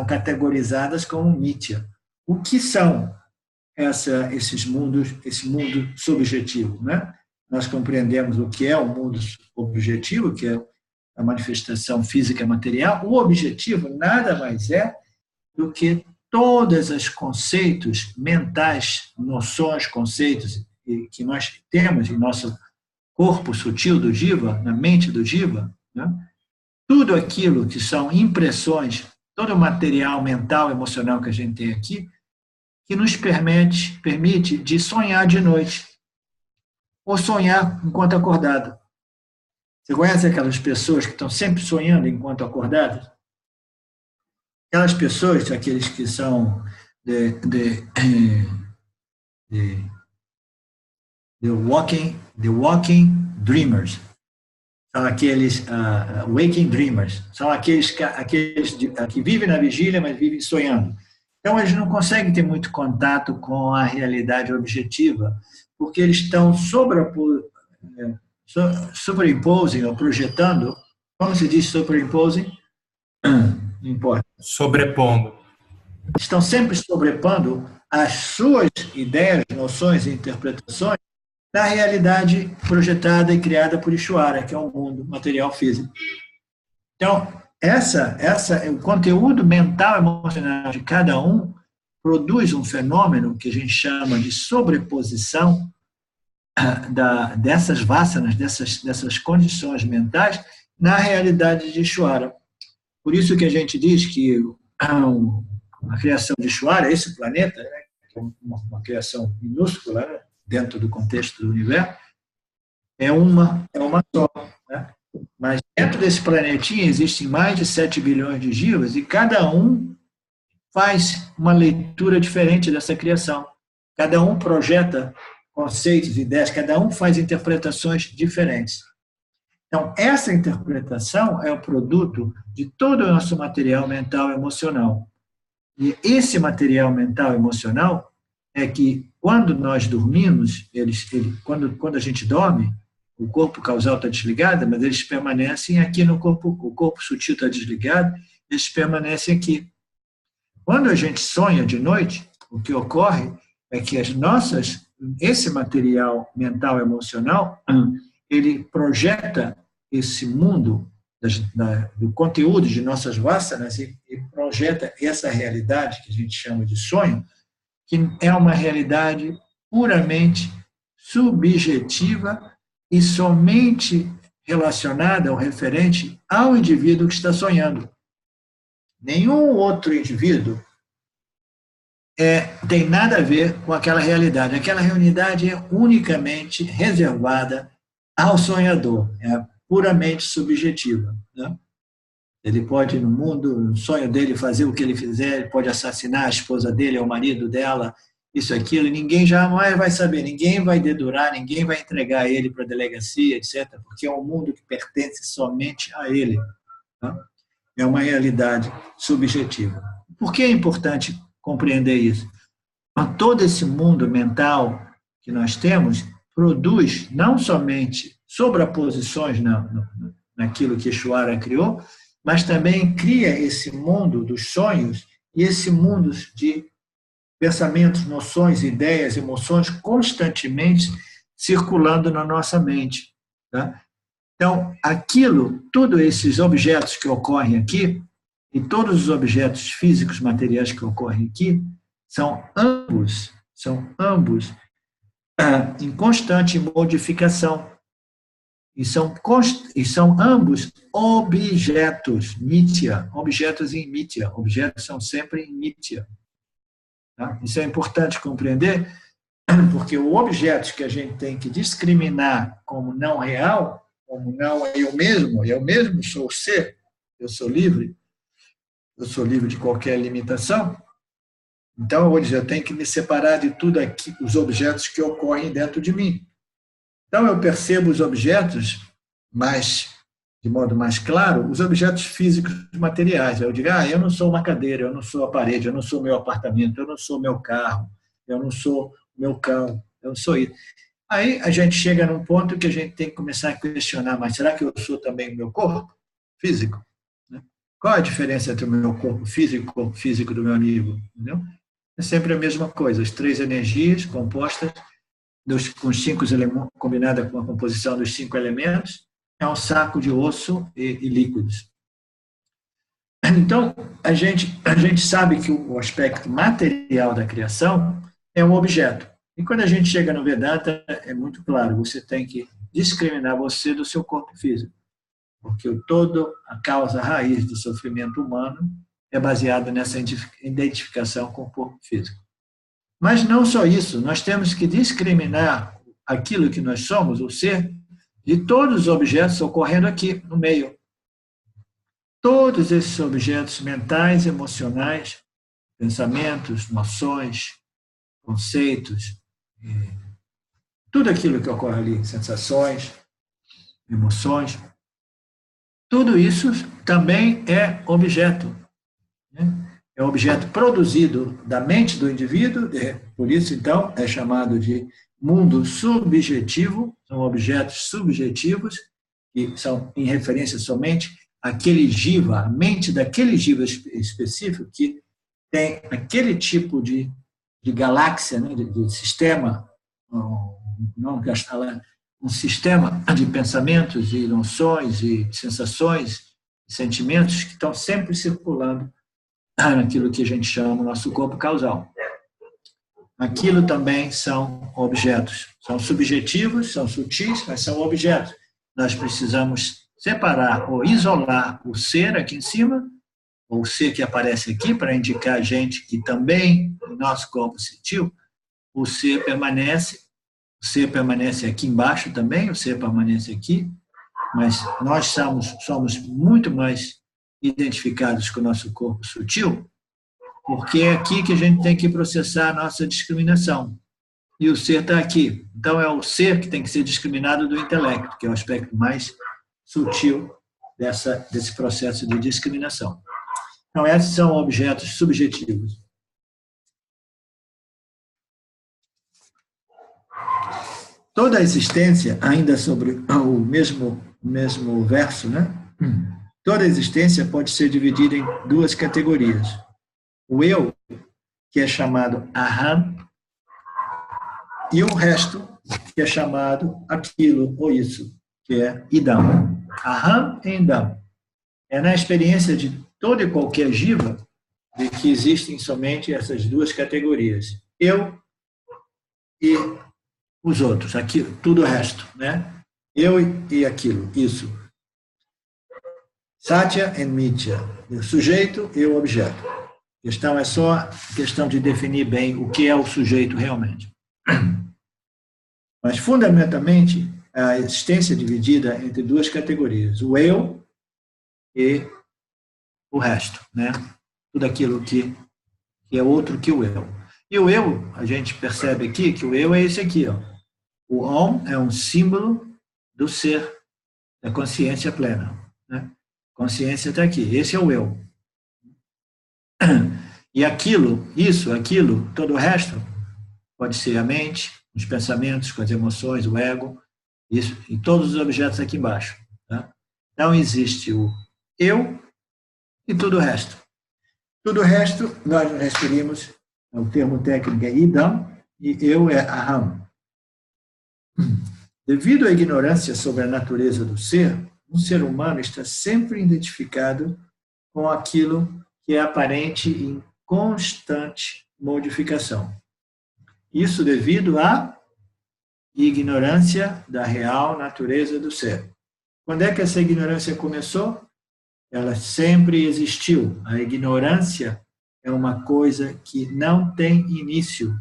categorizadas como nitya. O que são esse mundo subjetivo, né? Nós compreendemos o que é o mundo objetivo, que é a manifestação física material. O objetivo nada mais é do que todos os conceitos mentais, noções, conceitos que nós temos em nosso corpo sutil do jiva, na mente do jiva, né? Tudo aquilo que são impressões, todo o material mental, emocional que a gente tem aqui, que nos permite de sonhar de noite, ou sonhar enquanto acordado. Você conhece aquelas pessoas que estão sempre sonhando enquanto acordadas? Aquelas pessoas, aqueles que são the walking dreamers, são aqueles waking dreamers, são aqueles que vivem na vigília, mas vivem sonhando. Então, eles não conseguem ter muito contato com a realidade objetiva, porque eles estão superimposing ou projetando. Como se diz superimposing? Não importa. Sobrepondo. Estão sempre sobrepondo as suas ideias, noções e interpretações na realidade projetada e criada por Ishvara, que é o mundo material físico. Então, o conteúdo mental e emocional de cada um produz um fenômeno que a gente chama de sobreposição dessas vasanas, dessas condições mentais na realidade de Ishvara. Por isso que a gente diz que a criação de Ishvara, esse planeta, né, que é uma criação minúscula, né, dentro do contexto do universo, é uma só, né? Mas dentro desse planetinha existem mais de 7 bilhões de jivas e cada um faz uma leitura diferente dessa criação. Cada um projeta conceitos, ideias, cada um faz interpretações diferentes. Então, essa interpretação é o produto de todo o nosso material mental e emocional. E esse material mental e emocional é que quando nós dormimos, quando a gente dorme, o corpo causal está desligado, mas eles permanecem aqui no corpo, o corpo sutil está desligado, eles permanecem aqui. Quando a gente sonha de noite, o que ocorre é que esse material mental emocional, ele projeta esse mundo do conteúdo de nossas vássanas e projeta essa realidade que a gente chama de sonho, que é uma realidade puramente subjetiva e somente relacionada ou referente ao indivíduo que está sonhando. Nenhum outro indivíduo tem nada a ver com aquela realidade. Aquela realidade é unicamente reservada ao sonhador, é puramente subjetiva, né? Ele pode, no sonho dele, fazer o que ele fizer, ele pode assassinar a esposa dele, o marido dela, isso, aquilo, e ninguém jamais vai saber, ninguém vai dedurar, ninguém vai entregar ele para a delegacia, etc., porque é um mundo que pertence somente a ele, né? É uma realidade subjetiva. Por que é importante compreender isso? Todo esse mundo mental que nós temos produz não somente sobreposições naquilo que Ishvara criou, mas também cria esse mundo dos sonhos e esse mundo de pensamentos, noções, ideias, emoções constantemente circulando na nossa mente, tá? Então, todos esses objetos que ocorrem aqui, e todos os objetos físicos materiais que ocorrem aqui, são ambos em constante modificação. E são ambos objetos, nitya, objetos em nitya. Objetos são sempre em nitya. Tá? Isso é importante compreender, porque o objeto que a gente tem que discriminar como não real, como não eu mesmo sou o ser, eu sou livre de qualquer limitação. Então, eu vou dizer, eu tenho que me separar de tudo aqui, os objetos que ocorrem dentro de mim. Então, eu percebo os objetos, de modo mais claro, os objetos físicos materiais. Eu digo, eu não sou uma cadeira, eu não sou a parede, eu não sou meu apartamento, eu não sou meu carro, eu não sou meu cão, eu não sou isso. Aí a gente chega num ponto que a gente tem que começar a questionar, mas será que eu sou também o meu corpo físico? Qual a diferença entre o meu corpo físico e o corpo físico do meu amigo? Entendeu? É sempre a mesma coisa, as três energias compostas com os 5 elementos, combinada com a composição dos 5 elementos, é um saco de osso e líquidos. Então, a gente sabe que o aspecto material da criação é um objeto. E quando a gente chega no Vedanta, é muito claro, você tem que discriminar você do seu corpo físico, porque toda a causa raiz do sofrimento humano é baseada nessa identificação com o corpo físico. Mas não só isso, nós temos que discriminar aquilo que nós somos, o ser, de todos os objetos ocorrendo aqui no meio. Todos esses objetos mentais, emocionais, pensamentos, noções, conceitos, tudo aquilo que ocorre ali, sensações, emoções, tudo isso também é objeto, né? É um objeto produzido da mente do indivíduo, por isso, então, é chamado de mundo subjetivo, são objetos subjetivos, que são em referência somente àquele jiva, a mente daquele jiva específico, que tem aquele tipo de galáxia, né, de sistema, um sistema de pensamentos e noções e sensações e sentimentos que estão sempre circulando naquilo que a gente chama o nosso corpo causal. Aquilo também são objetos. São subjetivos, são sutis, mas são objetos. Nós precisamos separar ou isolar o ser aqui em cima, ou o ser que aparece aqui, para indicar a gente que também, no nosso corpo sutil, o ser permanece aqui embaixo também, o ser permanece aqui, mas nós somos muito mais identificados com o nosso corpo sutil, porque é aqui que a gente tem que processar a nossa discriminação. E o ser está aqui. Então, é o ser que tem que ser discriminado do intelecto, que é o aspecto mais sutil desse processo de discriminação. Então, esses são objetos subjetivos. toda a existência, ainda sobre o mesmo verso, né? Toda a existência pode ser dividida em duas categorias. O eu, que é chamado aham, e o resto, que é chamado aquilo ou isso, que é idam. Aham e idam. É na experiência de todo e qualquer jiva de que existem somente essas duas categorias. Eu e os outros, aquilo, tudo o resto, né? Eu e aquilo, isso. Satya e Mithya, o sujeito e o objeto. A questão é só questão de definir bem o que é o sujeito realmente. Mas, fundamentalmente, a existência é dividida entre duas categorias, o eu e o resto, né? Tudo aquilo que é outro que o eu. E o eu, a gente percebe aqui que o eu é esse aqui, ó. O Om é um símbolo do ser, da consciência plena, né? Consciência está aqui, esse é o eu. E aquilo, isso, aquilo, todo o resto, pode ser a mente, os pensamentos, com as emoções, o ego, isso, e todos os objetos aqui embaixo. Tá? Então, existe o eu e tudo o resto. Tudo o resto, nós nos referimos, o termo técnico é idam, e eu é aham. Devido à ignorância sobre a natureza do ser, um ser humano está sempre identificado com aquilo que é aparente em constante modificação. Isso devido à ignorância da real natureza do ser. Quando é que essa ignorância começou? Ela sempre existiu. A ignorância é uma coisa que não tem início.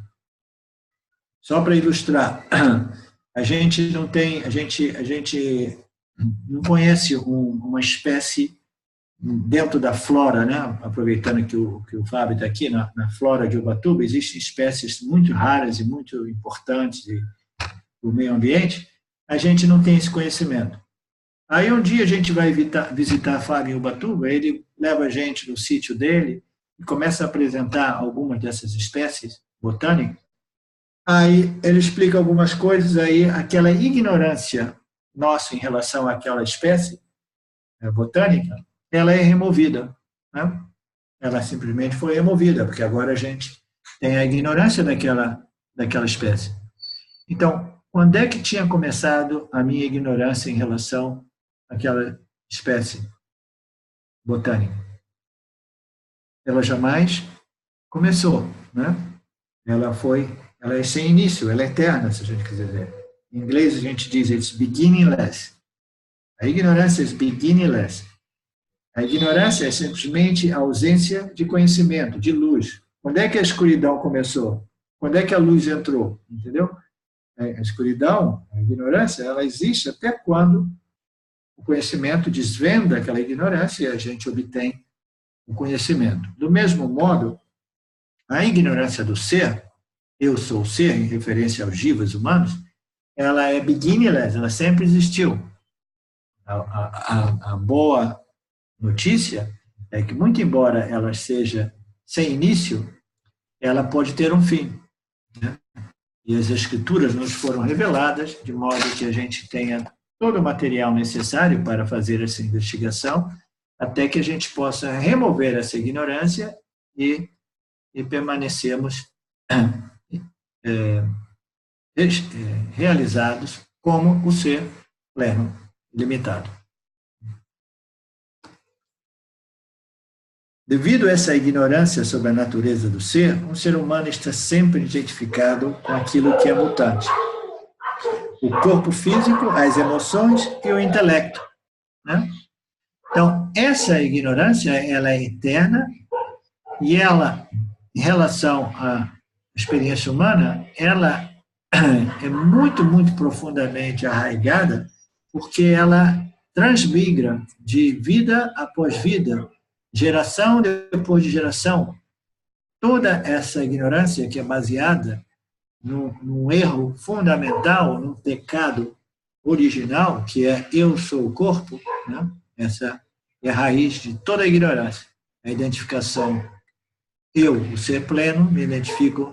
Só para ilustrar, a gente não conhece uma espécie dentro da flora, né? Aproveitando que o Fábio está aqui, na flora de Ubatuba, existem espécies muito raras e muito importantes do meio ambiente, a gente não tem esse conhecimento. Aí um dia a gente vai visitar Fábio em Ubatuba, ele leva a gente no sítio dele e começa a apresentar algumas dessas espécies botânicas. Aí ele explica algumas coisas, aí aquela ignorância nossa em relação àquela espécie botânica, ela é removida, né? Ela simplesmente foi removida, porque agora a gente tem a ignorância daquela espécie. Então, quando é que tinha começado a minha ignorância em relação àquela espécie botânica? Ela jamais começou, né? Ela é sem início, ela é eterna, se a gente quiser dizer. Em inglês a gente diz it's beginningless. A ignorância é beginningless. A ignorância é simplesmente a ausência de conhecimento, de luz. Quando é que a escuridão começou? Quando é que a luz entrou? Entendeu? A escuridão, a ignorância, ela existe até quando o conhecimento desvenda aquela ignorância e a gente obtém o conhecimento. Do mesmo modo, a ignorância do ser, eu sou o ser, em referência aos jivas humanos, ela é beginningless, ela sempre existiu. A boa notícia é que, muito embora ela seja sem início, ela pode ter um fim, né? E as escrituras nos foram reveladas de modo que a gente tenha todo o material necessário para fazer essa investigação, até que a gente possa remover essa ignorância e permanecermos realizados como o ser pleno, ilimitado. Devido a essa ignorância sobre a natureza do ser, um ser humano está sempre identificado com aquilo que é mutante. O corpo físico, as emoções e o intelecto, né? Então, essa ignorância, ela é eterna e ela, em relação à experiência humana, ela é muito, muito profundamente arraigada porque ela transmigra de vida após vida, geração depois de geração, toda essa ignorância que é baseada num erro fundamental, num pecado original, que é eu sou o corpo, né? Essa é a raiz de toda a ignorância. A identificação, eu, o ser pleno, me identifico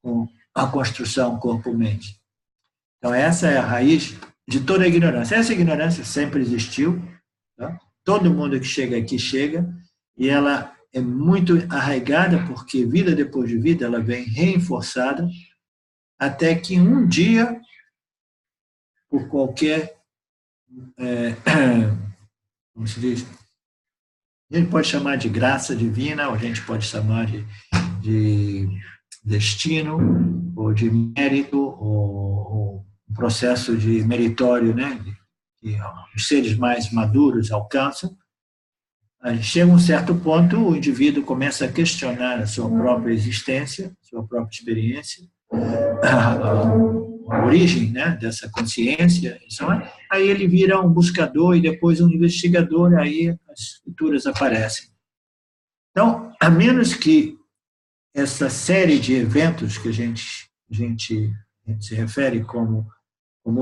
com a construção corpo-mente. Então, essa é a raiz de toda a ignorância. Essa ignorância sempre existiu, tá? Todo mundo que chega aqui chega, e ela é muito arraigada, porque vida depois de vida ela vem reforçada, até que um dia, por qualquer, como se diz, a gente pode chamar de graça divina, ou a gente pode chamar de destino, ou de mérito, ou um processo de meritório, né, que os seres mais maduros alcançam. Chega um certo ponto, o indivíduo começa a questionar a sua própria existência, sua própria experiência, a origem, né, dessa consciência. Aí ele vira um buscador e depois um investigador, aí as escrituras aparecem. Então, a menos que essa série de eventos que a gente se refere como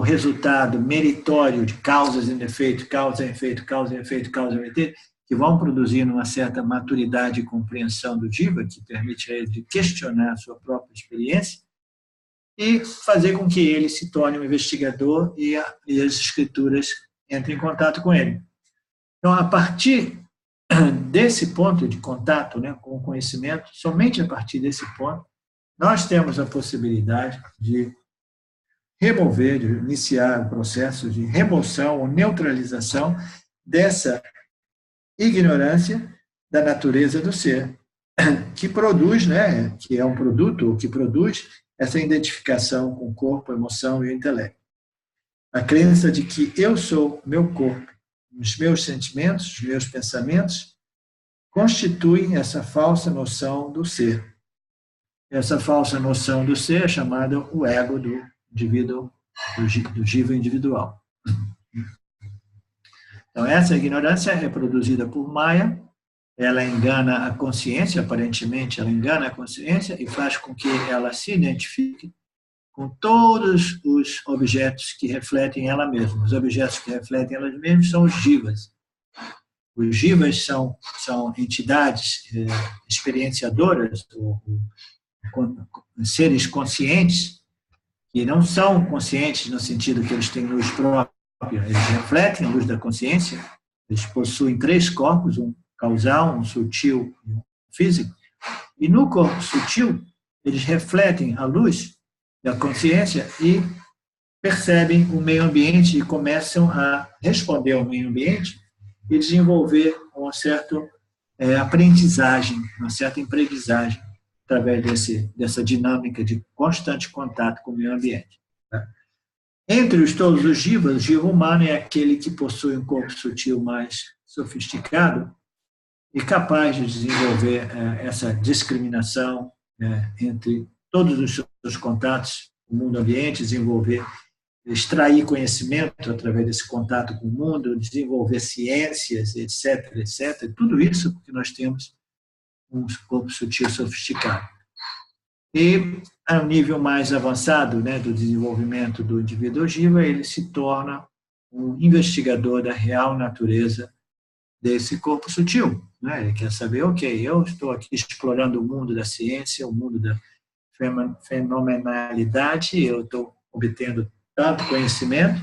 resultado meritório de causas e efeito, causa e efeito, causa e efeito, causa e efeito, que vão produzindo uma certa maturidade e compreensão do Jiva, que permite a ele de questionar a sua própria experiência e fazer com que ele se torne um investigador e as escrituras entrem em contato com ele. Então, a partir desse ponto de contato, né, com o conhecimento, somente a partir desse ponto, nós temos a possibilidade de remover, de iniciar o processo de remoção ou neutralização dessa ignorância da natureza do ser, que produz, né, que é um produto, que produz essa identificação com o corpo, a emoção e o intelecto. A crença de que eu sou meu corpo, os meus sentimentos, os meus pensamentos, constituem essa falsa noção do ser. Essa falsa noção do ser é chamada o ego do indivíduo, do jiva individual. Então, essa ignorância é produzida por Maya, ela engana a consciência, aparentemente ela engana a consciência e faz com que ela se identifique com todos os objetos que refletem ela mesma. Os objetos que refletem elas mesmas são os jivas. Os jivas são entidades experienciadoras, seres conscientes, que não são conscientes no sentido que eles têm luz própria, eles refletem a luz da consciência, eles possuem 3 corpos, um causal, um sutil e um físico, e no corpo sutil eles refletem a luz da consciência e percebem o meio ambiente e começam a responder ao meio ambiente e desenvolver uma certa aprendizagem, uma certa aprendizagem através dessa dinâmica de constante contato com o meio ambiente. Tá? Entre todos os jivas, o jiva humano é aquele que possui um corpo sutil mais sofisticado e capaz de desenvolver essa discriminação entre todos os seus contatos com o mundo ambiente, extrair conhecimento através desse contato com o mundo, desenvolver ciências, etc., etc. Tudo isso porque nós temos um corpo sutil sofisticado. E, a um nível mais avançado, né, do desenvolvimento do indivíduo jiva, ele se torna um investigador da real natureza desse corpo sutil. Né? Ele quer saber, ok, eu estou aqui explorando o mundo da ciência, o mundo da fenomenalidade, eu estou obtendo tanto conhecimento,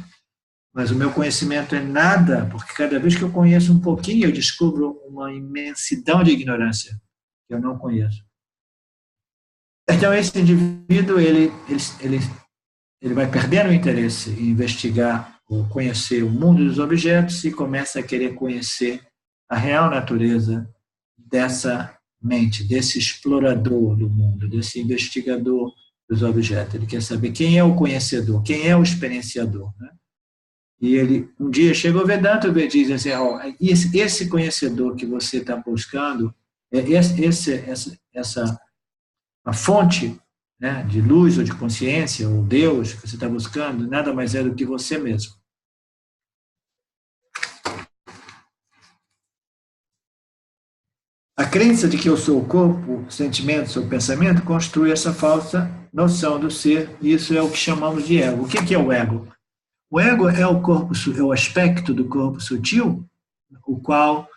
mas o meu conhecimento é nada, porque cada vez que eu conheço um pouquinho, eu descubro uma imensidão de ignorância que eu não conheço. Então, esse indivíduo, ele vai perdendo o interesse em investigar ou conhecer o mundo dos objetos e começa a querer conhecer a real natureza dessa mente, desse explorador do mundo, desse investigador dos objetos. Ele quer saber quem é o conhecedor, quem é o experienciador. Né? E ele, um dia chega o Vedanta e diz assim, esse conhecedor que você está buscando, a fonte, né, de luz ou de consciência, ou Deus que você está buscando, nada mais é do que você mesmo. A crença de que eu sou o corpo, sentimentos ou pensamento constitui essa falsa noção do ser, e isso é o que chamamos de ego. O que é o ego? O ego é o aspecto do corpo sutil, o qual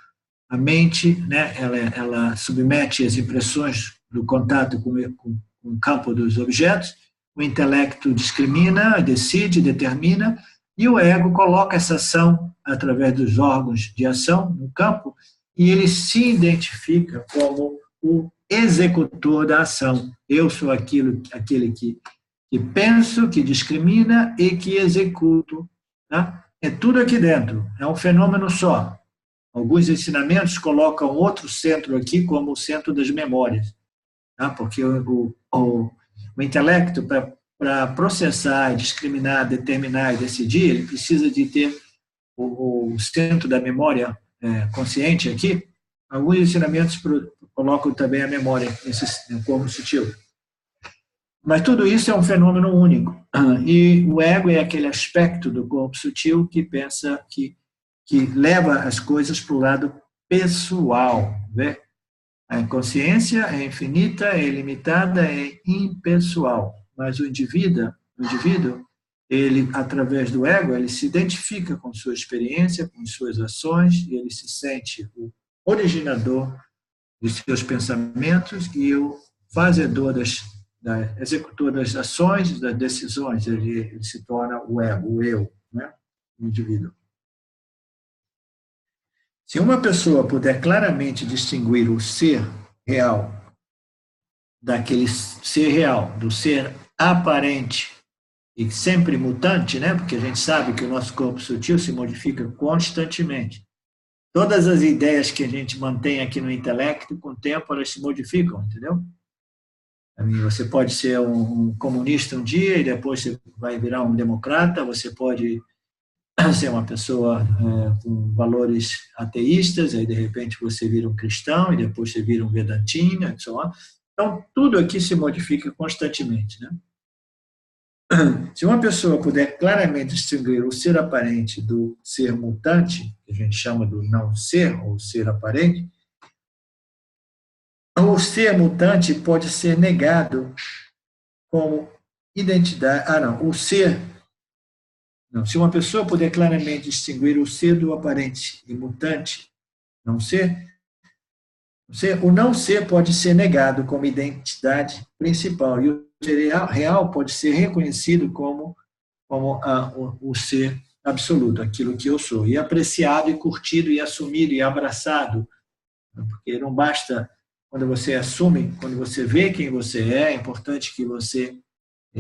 a mente, né, ela submete as impressões do contato com o campo dos objetos, o intelecto discrimina, decide, determina, e o ego coloca essa ação através dos órgãos de ação no campo, e ele se identifica como o executor da ação. Eu sou aquele que penso, que discrimina e que executo. Tá? É tudo aqui dentro, é um fenômeno só. Alguns ensinamentos colocam outro centro aqui como o centro das memórias, tá? Porque o intelecto, para processar, discriminar, determinar e decidir, ele precisa de ter o centro da memória consciente aqui. Alguns ensinamentos colocam também a memória nesse corpo sutil. Mas tudo isso é um fenômeno único. E o ego é aquele aspecto do corpo sutil que pensa, que leva as coisas para o lado pessoal. Né? A consciência é infinita, é ilimitada, é impessoal. Mas o indivíduo, ele, através do ego, ele se identifica com sua experiência, com suas ações, e ele se sente o originador de seus pensamentos e o fazedor executor das ações, das decisões. Ele se torna o ego, o eu, né? O indivíduo. Se uma pessoa puder claramente distinguir o ser real daquele ser real, do ser aparente e sempre mutante, né? Porque a gente sabe que o nosso corpo sutil se modifica constantemente. Todas as ideias que a gente mantém aqui no intelecto, com o tempo elas se modificam, entendeu? Você pode ser um comunista um dia e depois você vai virar um democrata, você pode ser uma pessoa com valores ateístas, aí de repente você vira um cristão e depois você vira um vedantina, e so on. Então, tudo aqui se modifica constantemente, né? Se uma pessoa puder claramente distinguir o ser aparente do ser mutante, que a gente chama do não ser, ou ser aparente, o ser mutante pode ser negado como identidade. Se uma pessoa puder claramente distinguir o ser do aparente e mutante, não ser, o não ser pode ser negado como identidade principal e o ser real pode ser reconhecido como o ser absoluto, aquilo que eu sou, e apreciado, e curtido, e assumido, e abraçado, porque não basta quando você assume, quando você vê quem você é importante que você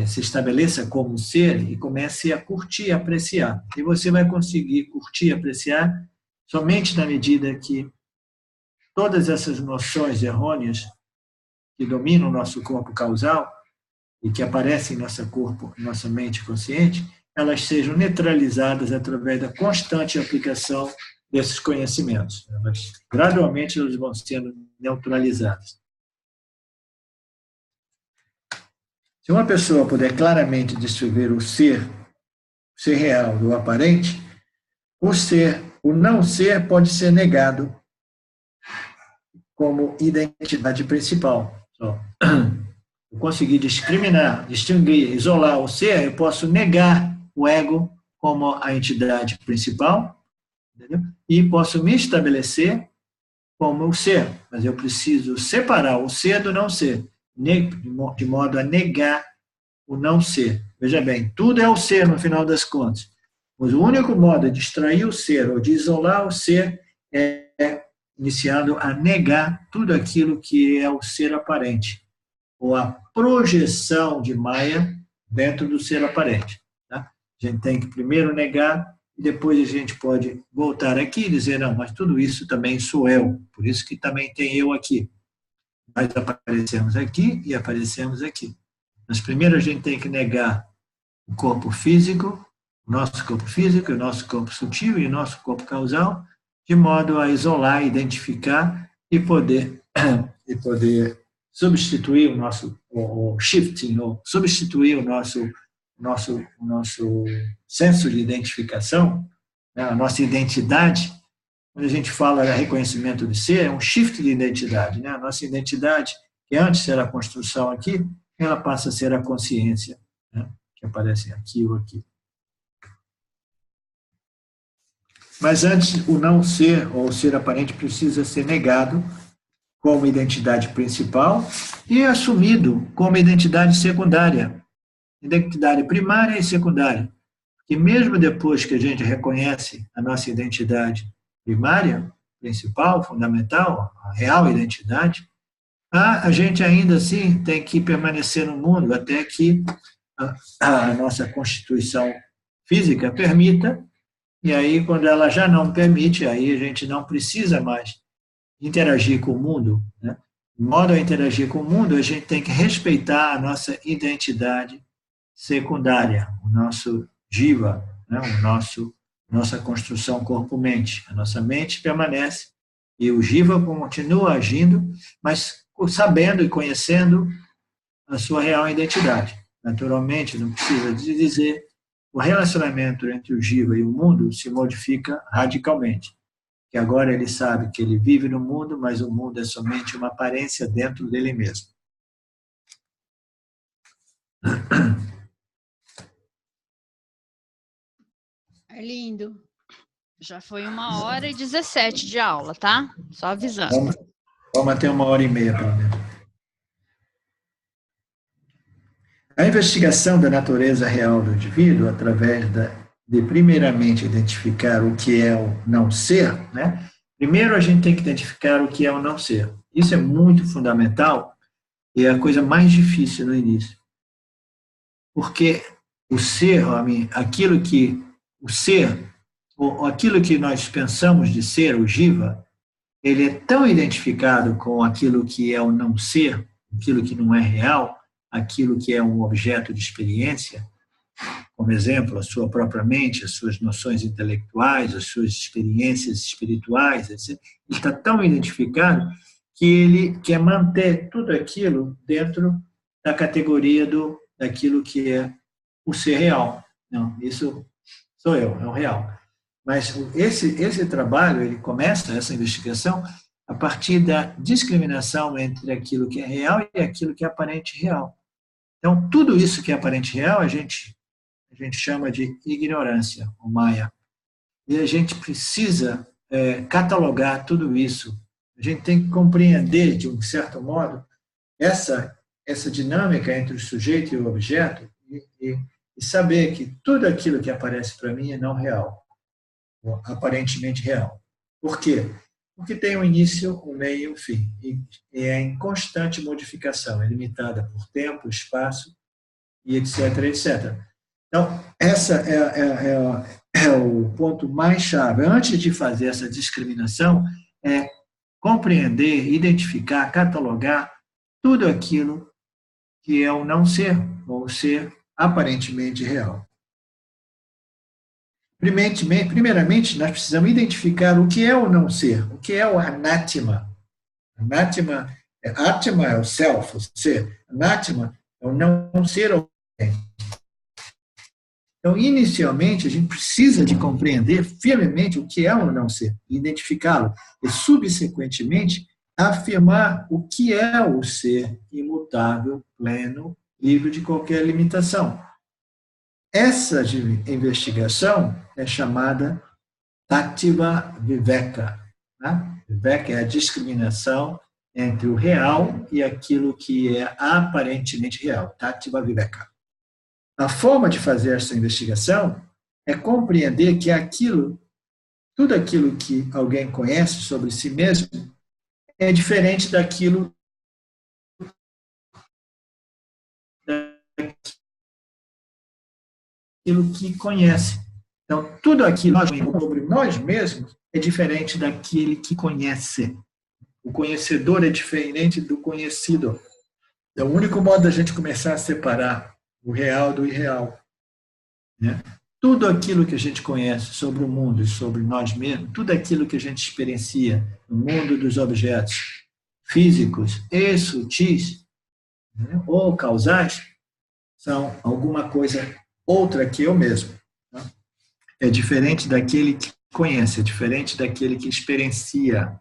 se estabeleça como ser e comece a curtir e apreciar. E você vai conseguir curtir e apreciar somente na medida que todas essas noções errôneas que dominam o nosso corpo causal e que aparecem em nossa mente consciente, elas sejam neutralizadas através da constante aplicação desses conhecimentos. Gradualmente, elas vão sendo neutralizadas. Se uma pessoa puder claramente distinguir o ser real do aparente, o não ser pode ser negado como identidade principal. Eu conseguir distinguir, isolar o ser, eu posso negar o ego como a entidade principal, entendeu? E posso me estabelecer como o ser, mas eu preciso separar o ser do não ser, de modo a negar o não ser. Veja bem, tudo é o ser no final das contas, mas o único modo de extrair o ser ou de isolar o ser é iniciando a negar tudo aquilo que é o ser aparente, ou a projeção de Maya dentro do ser aparente. Tá? A gente tem que primeiro negar, e depois a gente pode voltar aqui e dizer, não, mas tudo isso também sou eu, por isso que também tem eu aqui. Nós aparecemos aqui e aparecemos aqui. Mas primeiro a gente tem que negar o corpo físico, o nosso corpo sutil e o nosso corpo causal, de modo a isolar, identificar e poder substituir o nosso shifting, ou substituir o nosso senso de identificação, né, a nossa identidade. Quando a gente fala de reconhecimento de ser, é um shift de identidade. Né? A nossa identidade, que antes era a construção aqui, ela passa a ser a consciência, né, que aparece aqui ou aqui. Mas antes, o não ser, ou o ser aparente, precisa ser negado como identidade principal e assumido como identidade secundária. identidade primária e secundária. Que mesmo depois que a gente reconhece a nossa identidade primária, principal, fundamental, a real identidade, a gente ainda assim tem que permanecer no mundo até que a nossa constituição física permita, e aí quando ela já não permite, aí a gente não precisa mais interagir com o mundo, né? De modo a interagir com o mundo, a gente tem que respeitar a nossa identidade secundária, o nosso jiva, né? Nossa construção corpo-mente. A nossa mente permanece e o jiva continua agindo, mas sabendo e conhecendo a sua real identidade. Naturalmente, não precisa dizer, o relacionamento entre o jiva e o mundo se modifica radicalmente. Que agora ele sabe que ele vive no mundo, mas o mundo é somente uma aparência dentro dele mesmo. Lindo. Já foi 1h17 de aula, tá? Só avisando. Vamos até 1h30, pelo menos. A investigação da natureza real do indivíduo, através de primeiramente identificar o que é o não ser, né? Primeiro a gente tem que identificar o que é o não ser. Isso é muito fundamental e é a coisa mais difícil no início. Porque o ser, aquilo que nós pensamos de ser, o jiva, ele é tão identificado com aquilo que é o não ser, aquilo que não é real, aquilo que é um objeto de experiência, como exemplo, a sua própria mente, as suas noções intelectuais, as suas experiências espirituais, etc. Ele está tão identificado que ele quer manter tudo aquilo dentro da categoria daquilo que é o ser real. Não, isso sou eu, é o real. Mas esse trabalho, ele começa, essa investigação, a partir da discriminação entre aquilo que é real e aquilo que é aparente real. Então, tudo isso que é aparente real, a gente chama de ignorância, ou Maya. E a gente precisa catalogar tudo isso. A gente tem que compreender, de um certo modo, essa dinâmica entre o sujeito e o objeto e saber que tudo aquilo que aparece para mim é não real, ou aparentemente real. Por quê? Porque tem um início, um meio e um fim. E é em constante modificação, é limitada por tempo, espaço, e etc, etc. Então, essa é o ponto mais chave. Antes de fazer essa discriminação, é compreender, identificar, catalogar tudo aquilo que é o não ser, ou o ser aparentemente real. Primeiramente, nós precisamos identificar o que é o não ser, o que é o anátema. Atma é o self, o ser. Anátema é o não ser. Então, inicialmente, a gente precisa de compreender firmemente o que é o não ser, identificá-lo, e, subsequentemente, afirmar o que é o ser imutável, pleno, livre de qualquer limitação. Essa investigação é chamada Tattiva Viveka. Né? Viveka é a discriminação entre o real e aquilo que é aparentemente real. Tattiva Viveka. A forma de fazer essa investigação é compreender que tudo aquilo que alguém conhece sobre si mesmo é diferente daquilo que conhece. Então, tudo aquilo sobre nós mesmos é diferente daquele que conhece. O conhecedor é diferente do conhecido. É o único modo da gente começar a separar o real do irreal. Né? Tudo aquilo que a gente conhece sobre o mundo e sobre nós mesmos, tudo aquilo que a gente experiencia no mundo dos objetos físicos e sutis, né, ou causais, são alguma coisa outra que eu mesmo. Né? É diferente daquele que conhece, é diferente daquele que experiencia.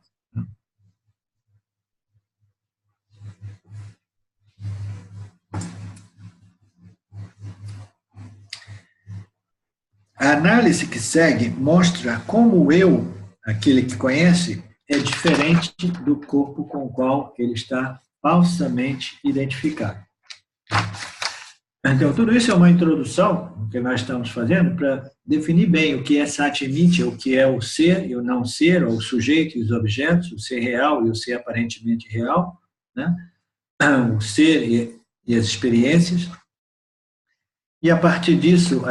A análise que segue mostra como o eu, aquele que conhece, é diferente do corpo com o qual ele está falsamente identificado. Então, tudo isso é uma introdução que nós estamos fazendo para definir bem o que é Sati-Nitya, o que é o ser e o não ser, ou o sujeito e os objetos, o ser real e o ser aparentemente real, né? O ser e as experiências. E, a partir disso,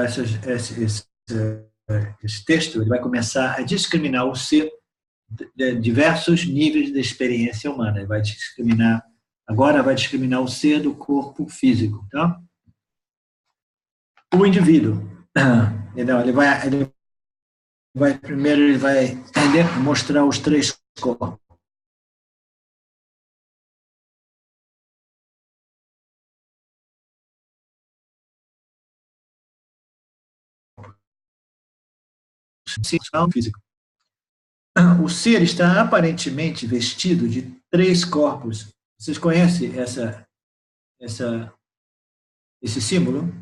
esse texto ele vai começar a discriminar o ser de diversos níveis de experiência humana. Ele vai discriminar, agora vai discriminar o ser do corpo físico, tá? O indivíduo, primeiro ele vai mostrar os três corpos. Físico. O ser está aparentemente vestido de três corpos. Vocês conhecem esse símbolo?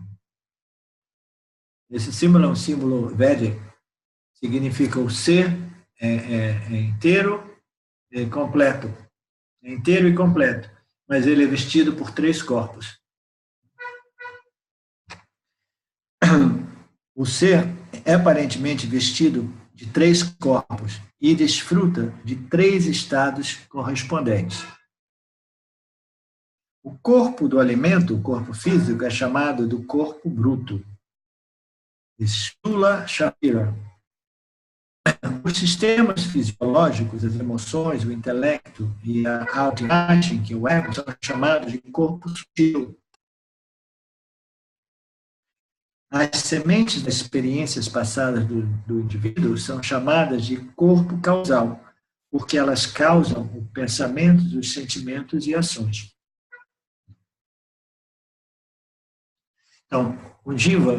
Esse símbolo é um símbolo Védico. Significa o ser inteiro e completo. É inteiro e completo. Mas ele é vestido por três corpos. O ser é aparentemente vestido de três corpos e desfruta de três estados correspondentes. O corpo do alimento, o corpo físico, é chamado do corpo bruto. Stula Sharira. Os sistemas fisiológicos, as emoções, o intelecto e a autoimagem, que é o ego, são chamados de corpo sutil. As sementes das experiências passadas do indivíduo são chamadas de corpo causal, porque elas causam o pensamento, os sentimentos e ações. Então, o jiva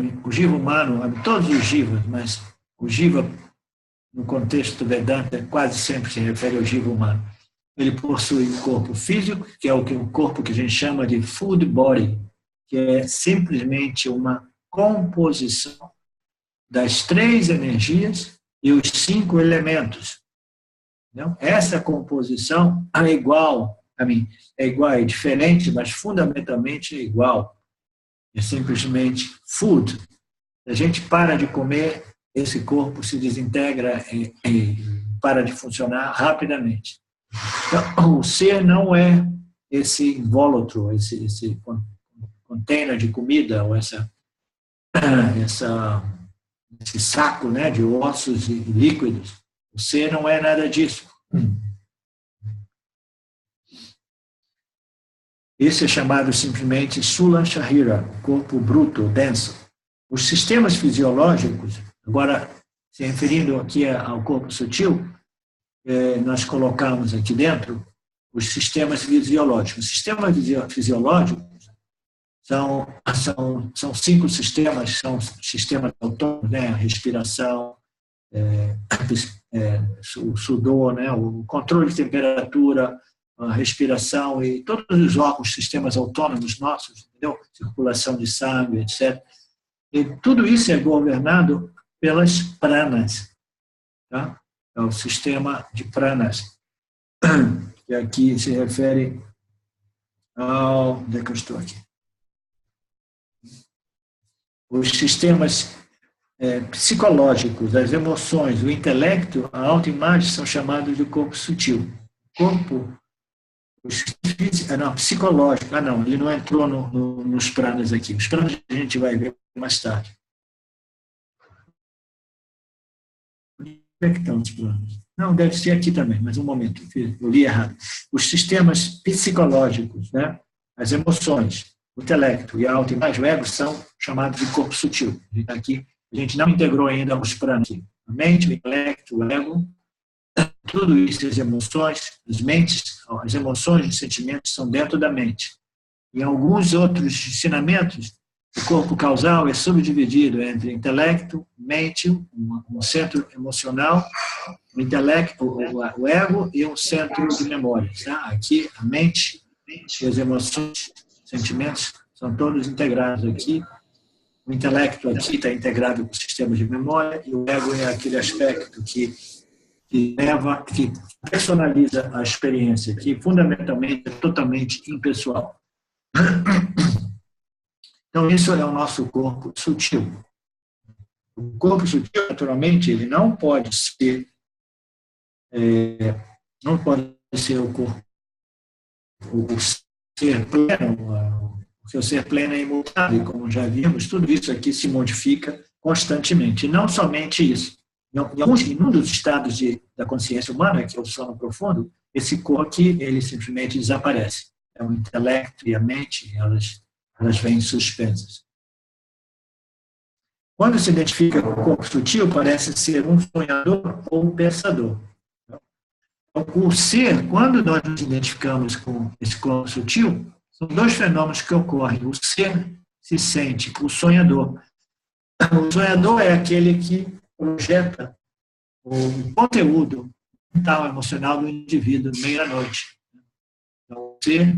humano, todos os jivas, mas o jiva, no contexto Vedanta, quase sempre se refere ao jiva humano. Ele possui um corpo físico, que é o corpo que a gente chama de food body, que é simplesmente uma composição das três energias e os 5 elementos. Não? Essa composição é igual a mim, é diferente, mas fundamentalmente é igual. É simplesmente food. A gente para de comer, esse corpo se desintegra e para de funcionar rapidamente. Então, o ser não é esse invólucro, esse container de comida, ou esse saco, né, de ossos e líquidos. O ser não é nada disso. Esse é chamado simplesmente Stula Sharira, corpo bruto, denso. Os sistemas fisiológicos, agora se referindo aqui ao corpo sutil, nós colocamos aqui dentro os sistemas fisiológicos. Os sistemas fisiológicos são 5 sistemas, são sistemas autônomos, né? A respiração, o sudor, né? O controle de temperatura, a respiração e todos os órgãos, sistemas autônomos nossos, entendeu? Circulação de sangue, etc. E tudo isso é governado pelas pranas, tá? É o sistema de pranas, que aqui se refere ao... Onde é que eu estou aqui? Os sistemas psicológicos, as emoções, o intelecto, a autoimagem são chamados de corpo sutil. Corpo psicológico. Não, ele não entrou nos pranas aqui. Os pranas a gente vai ver mais tarde. Onde é que estão os planos? Não, deve ser aqui também, mas um momento, eu li errado. Os sistemas psicológicos, né? As emoções, o intelecto e a autoimagem, o ego, são chamados de corpo sutil. Aqui, a gente não integrou ainda os pranos. A mente, o intelecto, o ego, tudo isso, as emoções, as emoções e os sentimentos são dentro da mente. Em alguns outros ensinamentos, o corpo causal é subdividido entre intelecto, mente, um centro emocional, o intelecto, o ego e um centro de memórias. Tá? Aqui, a mente e as emoções, sentimentos, são todos integrados aqui. O intelecto aqui está integrado com o sistema de memória e o ego é aquele aspecto que personaliza a experiência, que fundamentalmente é totalmente impessoal. Então, isso é o nosso corpo sutil. O corpo sutil, naturalmente, ele não pode ser o corpo, o ser pleno, o seu ser pleno é imutável, como já vimos, tudo isso aqui se modifica constantemente. E não somente isso. Em um dos estados da consciência humana, que é o sono profundo, esse corpo aqui, ele simplesmente desaparece. É o intelecto e a mente, elas vêm suspensas. Quando se identifica com o corpo sutil, parece ser um sonhador ou um pensador. O ser, quando nós nos identificamos com esse corpo sutil, são dois fenômenos que ocorrem. O ser se sente o sonhador. O sonhador é aquele que projeta o conteúdo mental, emocional do indivíduo no meio da noite. Então, o ser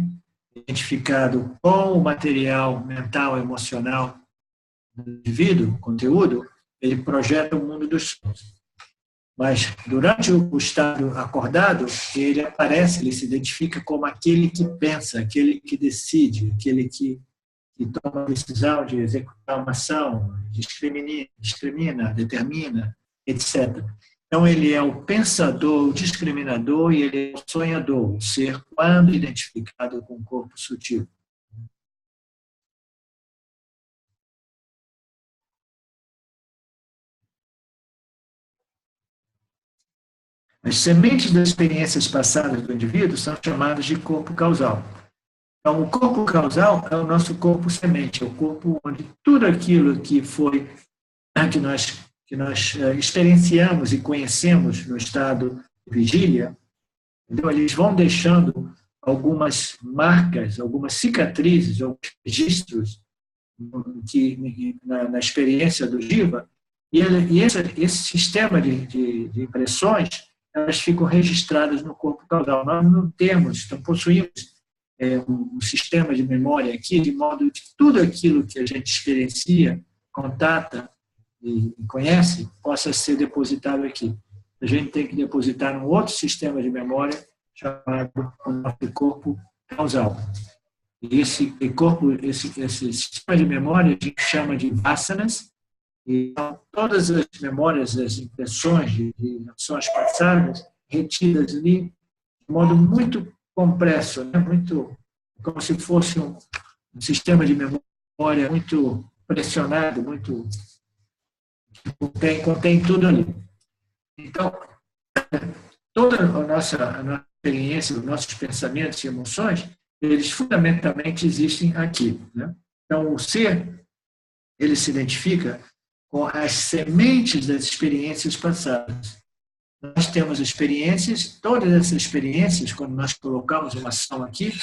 identificado com o material mental, emocional do indivíduo, o conteúdo, ele projeta o mundo dos sonhos. Mas, durante o estado acordado, ele aparece, ele se identifica como aquele que pensa, aquele que decide, aquele que toma a decisão de executar uma ação, discrimina, determina, etc. Então, ele é o pensador, o discriminador e ele é o sonhador, o ser quando identificado com o corpo sutil. As sementes das experiências passadas do indivíduo são chamadas de corpo causal. Então, o corpo causal é o nosso corpo semente, é o corpo onde tudo aquilo que nós experienciamos e conhecemos no estado de vigília, então, eles vão deixando algumas marcas, algumas cicatrizes, alguns registros na experiência do Jiva, e esse sistema de impressões, elas ficam registradas no corpo causal. Nós não possuímos um sistema de memória aqui, de modo que tudo aquilo que a gente experiencia, contata e conhece, possa ser depositado aqui. A gente tem que depositar num outro sistema de memória chamado o nosso corpo causal. E esse sistema de memória a gente chama de vasanas, e todas as memórias, as impressões de ações passadas, retidas ali de modo muito compresso, né? Muito, como se fosse um sistema de memória muito pressionado, muito contém tudo ali. Então, toda a nossa experiência, os nossos pensamentos e emoções, eles fundamentalmente existem aqui, né? Então, o ser, ele se identifica com as sementes das experiências passadas. Nós temos experiências, todas essas experiências, quando nós colocamos uma ação aqui,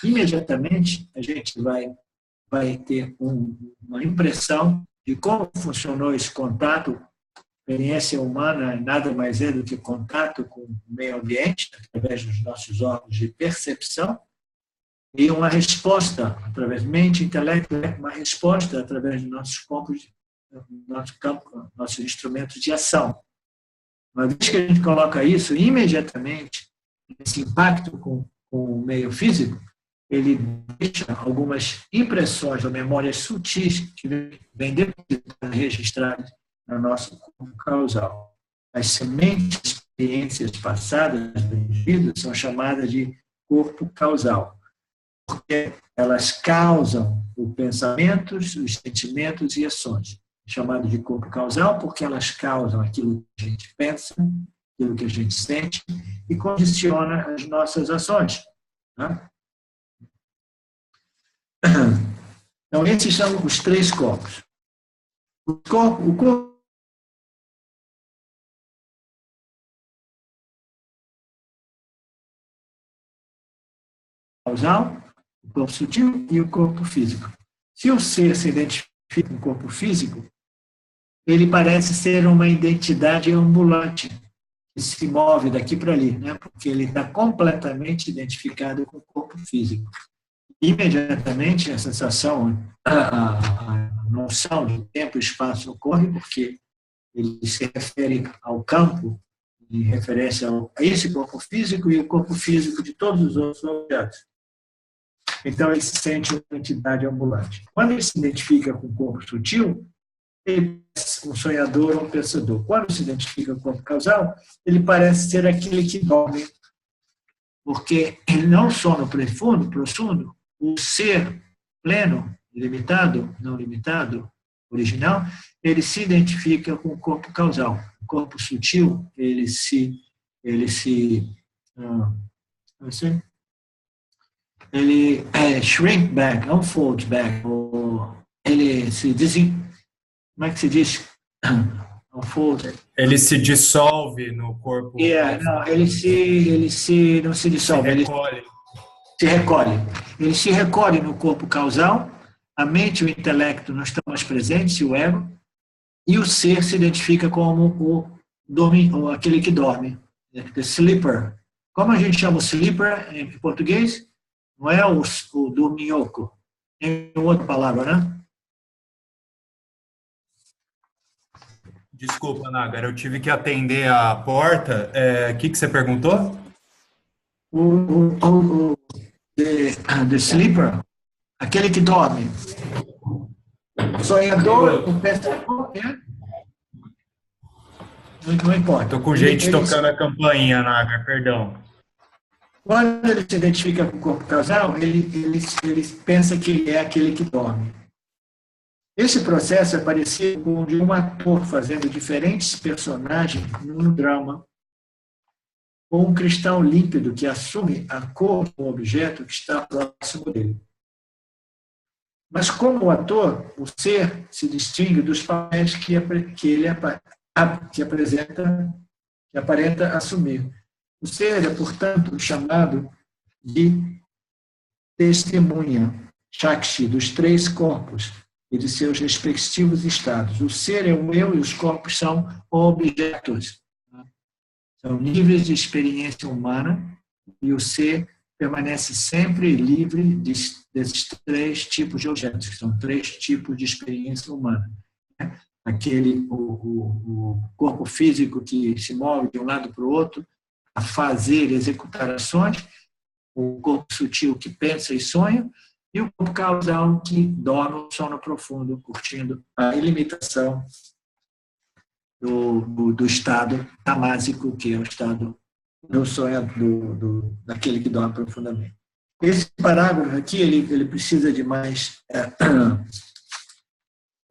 imediatamente a gente vai ter uma impressão de como funcionou esse contato. A experiência humana nada mais é do que contato com o meio ambiente, através dos nossos órgãos de percepção, e uma resposta através mente, intelecto, uma resposta através dos nossos nossos instrumentos de ação. Uma vez que a gente coloca isso, imediatamente, esse impacto com o meio físico, ele deixa algumas impressões ou memórias sutis que vêm registradas no nosso corpo causal. As sementes, experiências passadas do indivíduo são chamadas de corpo causal, porque elas causam os pensamentos, os sentimentos e ações. Chamado de corpo causal porque elas causam aquilo que a gente pensa, aquilo que a gente sente e condiciona as nossas ações. Né? Então, esses são os três corpos. O corpo causal, o corpo sutil e o corpo físico. Se o ser se identifica com o corpo físico, ele parece ser uma identidade ambulante, que se move daqui para ali, né? Porque ele está completamente identificado com o corpo físico. Imediatamente, a sensação, a noção de tempo e espaço ocorre, porque ele se refere ao campo, em referência a esse corpo físico e o corpo físico de todos os outros objetos. Então, ele se sente uma entidade ambulante. Quando ele se identifica com o corpo sutil, ele é um sonhador ou um pensador. Quando se identifica com o corpo causal, ele parece ser aquele que dorme, porque ele não sono profundo, o ser pleno, ilimitado, não limitado, original, ele se identifica com o corpo causal. O corpo sutil, ele shrink back, unfold back, ou ele se como é que se diz? Unfold. Ele se dissolve no corpo. Não, ele não se dissolve, se recolhe. Ele se recolhe. Ele se recolhe no corpo causal, a mente e o intelecto não estão mais presentes, o ego, e o ser se identifica como aquele que dorme, the sleeper. Como a gente chama o sleeper em português? Não é o dorminhoco. Tem outra palavra, né? Desculpa, Nagar, eu tive que atender a porta. O que você perguntou? The sleeper, aquele que dorme. Sonhador, o pensador, não importa. Estou com gente tocando a campainha, Nagar, perdão. Quando ele se identifica com o corpo causal, ele pensa que ele é aquele que dorme. Esse processo é parecido com o de um ator fazendo diferentes personagens num drama, ou um cristal límpido que assume a cor do objeto que está próximo dele. Mas como ator, o ser se distingue dos papéis que ele aparenta assumir. O ser é, portanto, chamado de testemunha, Shakshi, dos três corpos e de seus respectivos estados. O ser é o eu e os corpos são objetos. São livres de experiência humana e o ser permanece sempre livre desses três tipos de objetos, que são três tipos de experiência humana. O corpo físico que se move de um lado para o outro, a fazer e executar ações, o corpo sutil que pensa e sonha, e o corpo causal que dorme no sono profundo, curtindo a ilimitação do estado tamásico, que é o estado do sonho, daquele que dorme profundamente. Esse parágrafo aqui, ele precisa de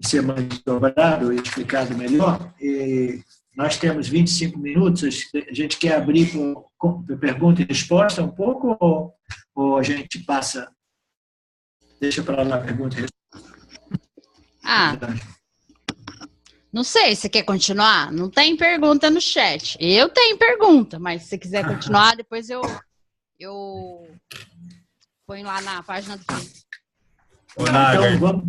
ser mais dobrado e explicado melhor. E nós temos 25 minutos, a gente quer abrir com pergunta e resposta um pouco, ou a gente passa, deixa para lá a pergunta e resposta? Não sei, você quer continuar? Não tem pergunta no chat. Eu tenho pergunta, mas se você quiser continuar, depois eu ponho lá na página do Facebook. Então, vamos...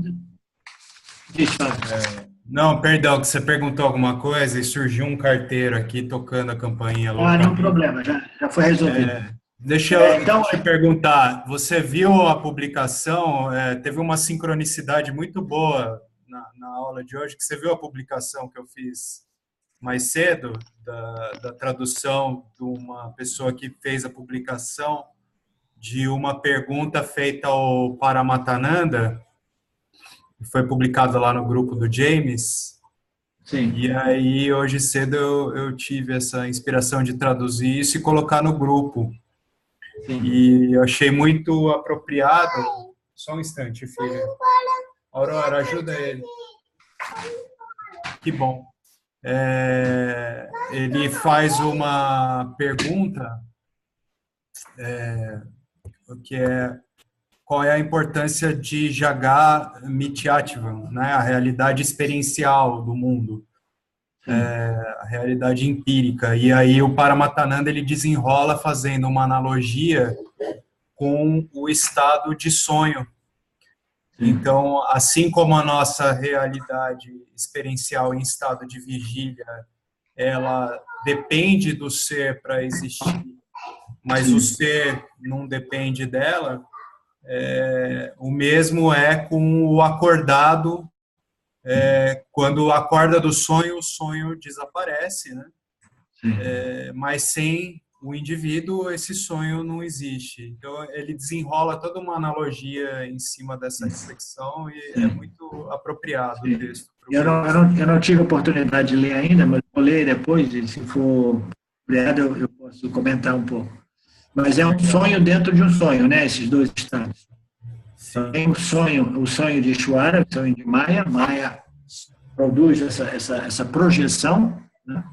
Não, perdão, que você perguntou alguma coisa e surgiu um carteiro aqui tocando a campainha. Não, problema, já foi resolvido. Deixa eu te perguntar, você viu a publicação, teve uma sincronicidade muito boa na aula de hoje, que você viu a publicação que eu fiz mais cedo, da tradução de uma pessoa que fez a publicação de uma pergunta feita ao Paramatananda, que foi publicado lá no grupo do James. Sim. E aí, hoje cedo, eu tive essa inspiração de traduzir isso e colocar no grupo. Sim. E eu achei muito apropriado. Só um instante, filha. Aurora, ajuda ele. Que bom. Ele faz uma pergunta, que é: qual é a importância de Jagat Mityatvam, né? A realidade experiencial do mundo, a realidade empírica. E aí o Paramatananda ele desenrola fazendo uma analogia com o estado de sonho. Então, assim como a nossa realidade experiencial em estado de vigília, ela depende do ser para existir, mas o ser não depende dela, o mesmo é com o acordado. Quando acorda do sonho, o sonho desaparece, né? Mas sem o indivíduo, esse sonho não existe. Então, ele desenrola toda uma analogia em cima dessa reflexão e é muito apropriado o texto. Eu não tive oportunidade de ler ainda, mas vou ler depois, e se for apropriado, eu posso comentar um pouco. Mas é um sonho dentro de um sonho, né? Esses dois estados. Tem o sonho de Ishwara, o sonho de Maya. Maya produz essa projeção, né?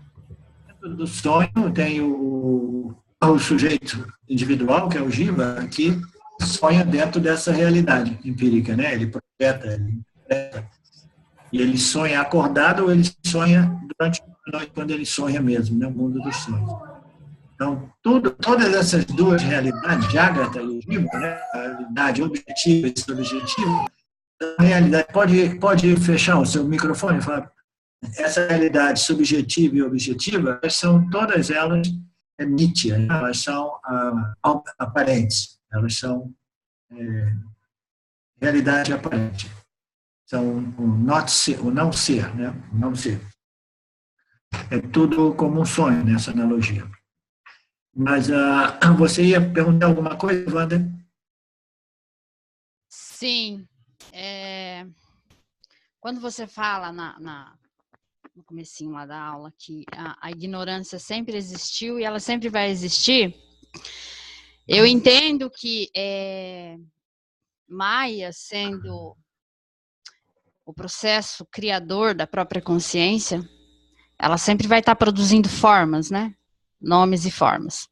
Dentro do sonho tem o sujeito individual, que é o Jiva, que sonha dentro dessa realidade empírica, né? Ele projeta, ele interpreta. E ele sonha acordado ou ele sonha durante a noite, quando ele sonha mesmo, né? O mundo dos sonhos. Então, todas essas duas realidades, Jagrata e o Jiva, né? A realidade objetiva e subjetiva, a realidade, pode fechar o seu microfone, Fábio? Essa realidade subjetiva e objetiva, todas elas nítya, né? Elas são aparentes, elas são realidade aparente, são o não ser, né? O não ser. É tudo como um sonho nessa analogia. Mas você ia perguntar alguma coisa, Wanda? Sim. Quando você fala no comecinho lá da aula que a ignorância sempre existiu e ela sempre vai existir, eu entendo que Maya, sendo o processo criador da própria consciência, ela sempre vai estar produzindo formas, né? Nomes e formas.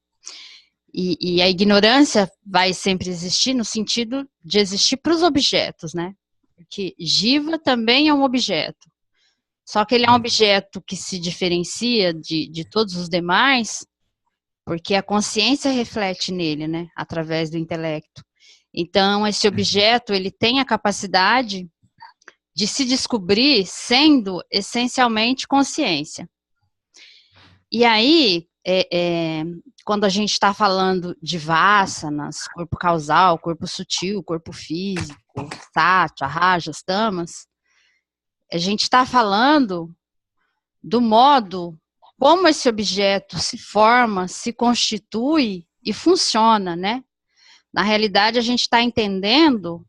E a ignorância vai sempre existir no sentido de existir para os objetos, né? Porque Jiva também é um objeto. Só que ele é um objeto que se diferencia de todos os demais, porque a consciência reflete nele, né? Através do intelecto. Então, esse objeto, ele tem a capacidade de se descobrir sendo essencialmente consciência. E aí, quando a gente está falando de vasanas, corpo causal, corpo sutil, corpo físico, satya, rajas, tamas, a gente está falando do modo como esse objeto se forma, se constitui e funciona, né? Na realidade, a gente está entendendo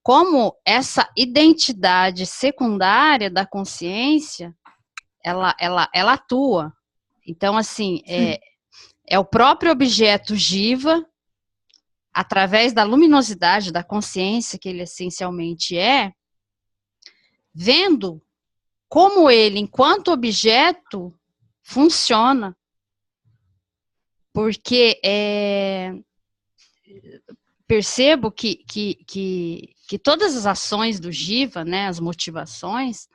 como essa identidade secundária da consciência, ela atua. Então, assim, é o próprio objeto Jiva, através da luminosidade da consciência que ele essencialmente vendo como ele, enquanto objeto, funciona. Porque percebo que todas as ações do Jiva, né, as motivações,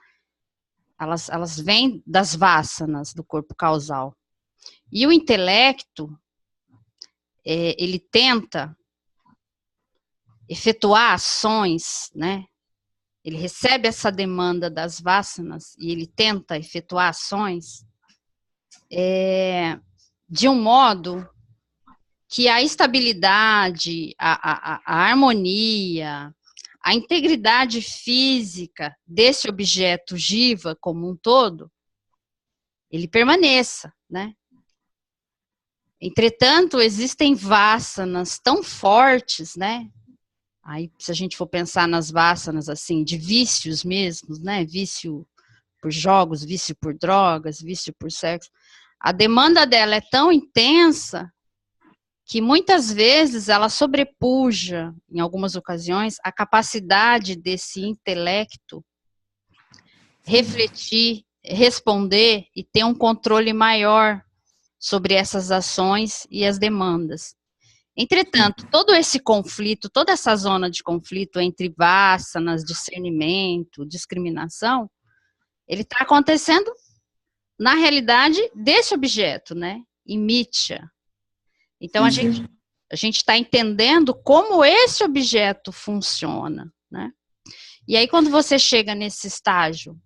elas vêm das vasanas do corpo causal. E o intelecto, ele tenta efetuar ações, né? Ele recebe essa demanda das vasanas e ele tenta efetuar ações de um modo que a estabilidade, a harmonia, a integridade física desse objeto Jiva como um todo, ele permaneça, né? Entretanto, existem vasanas tão fortes, né? Aí, se a gente for pensar nas vasanas, assim, de vícios mesmos, né? Vício por jogos, vício por drogas, vício por sexo. A demanda dela é tão intensa que muitas vezes ela sobrepuja, em algumas ocasiões, a capacidade desse intelecto refletir, responder e ter um controle maior sobre essas ações e as demandas. Entretanto, todo esse conflito, toda essa zona de conflito entre vasanas, discernimento, discriminação, ele está acontecendo na realidade desse objeto, né? Em Mitya. Então, a gente está entendendo como esse objeto funciona, né? E aí, quando você chega nesse estágio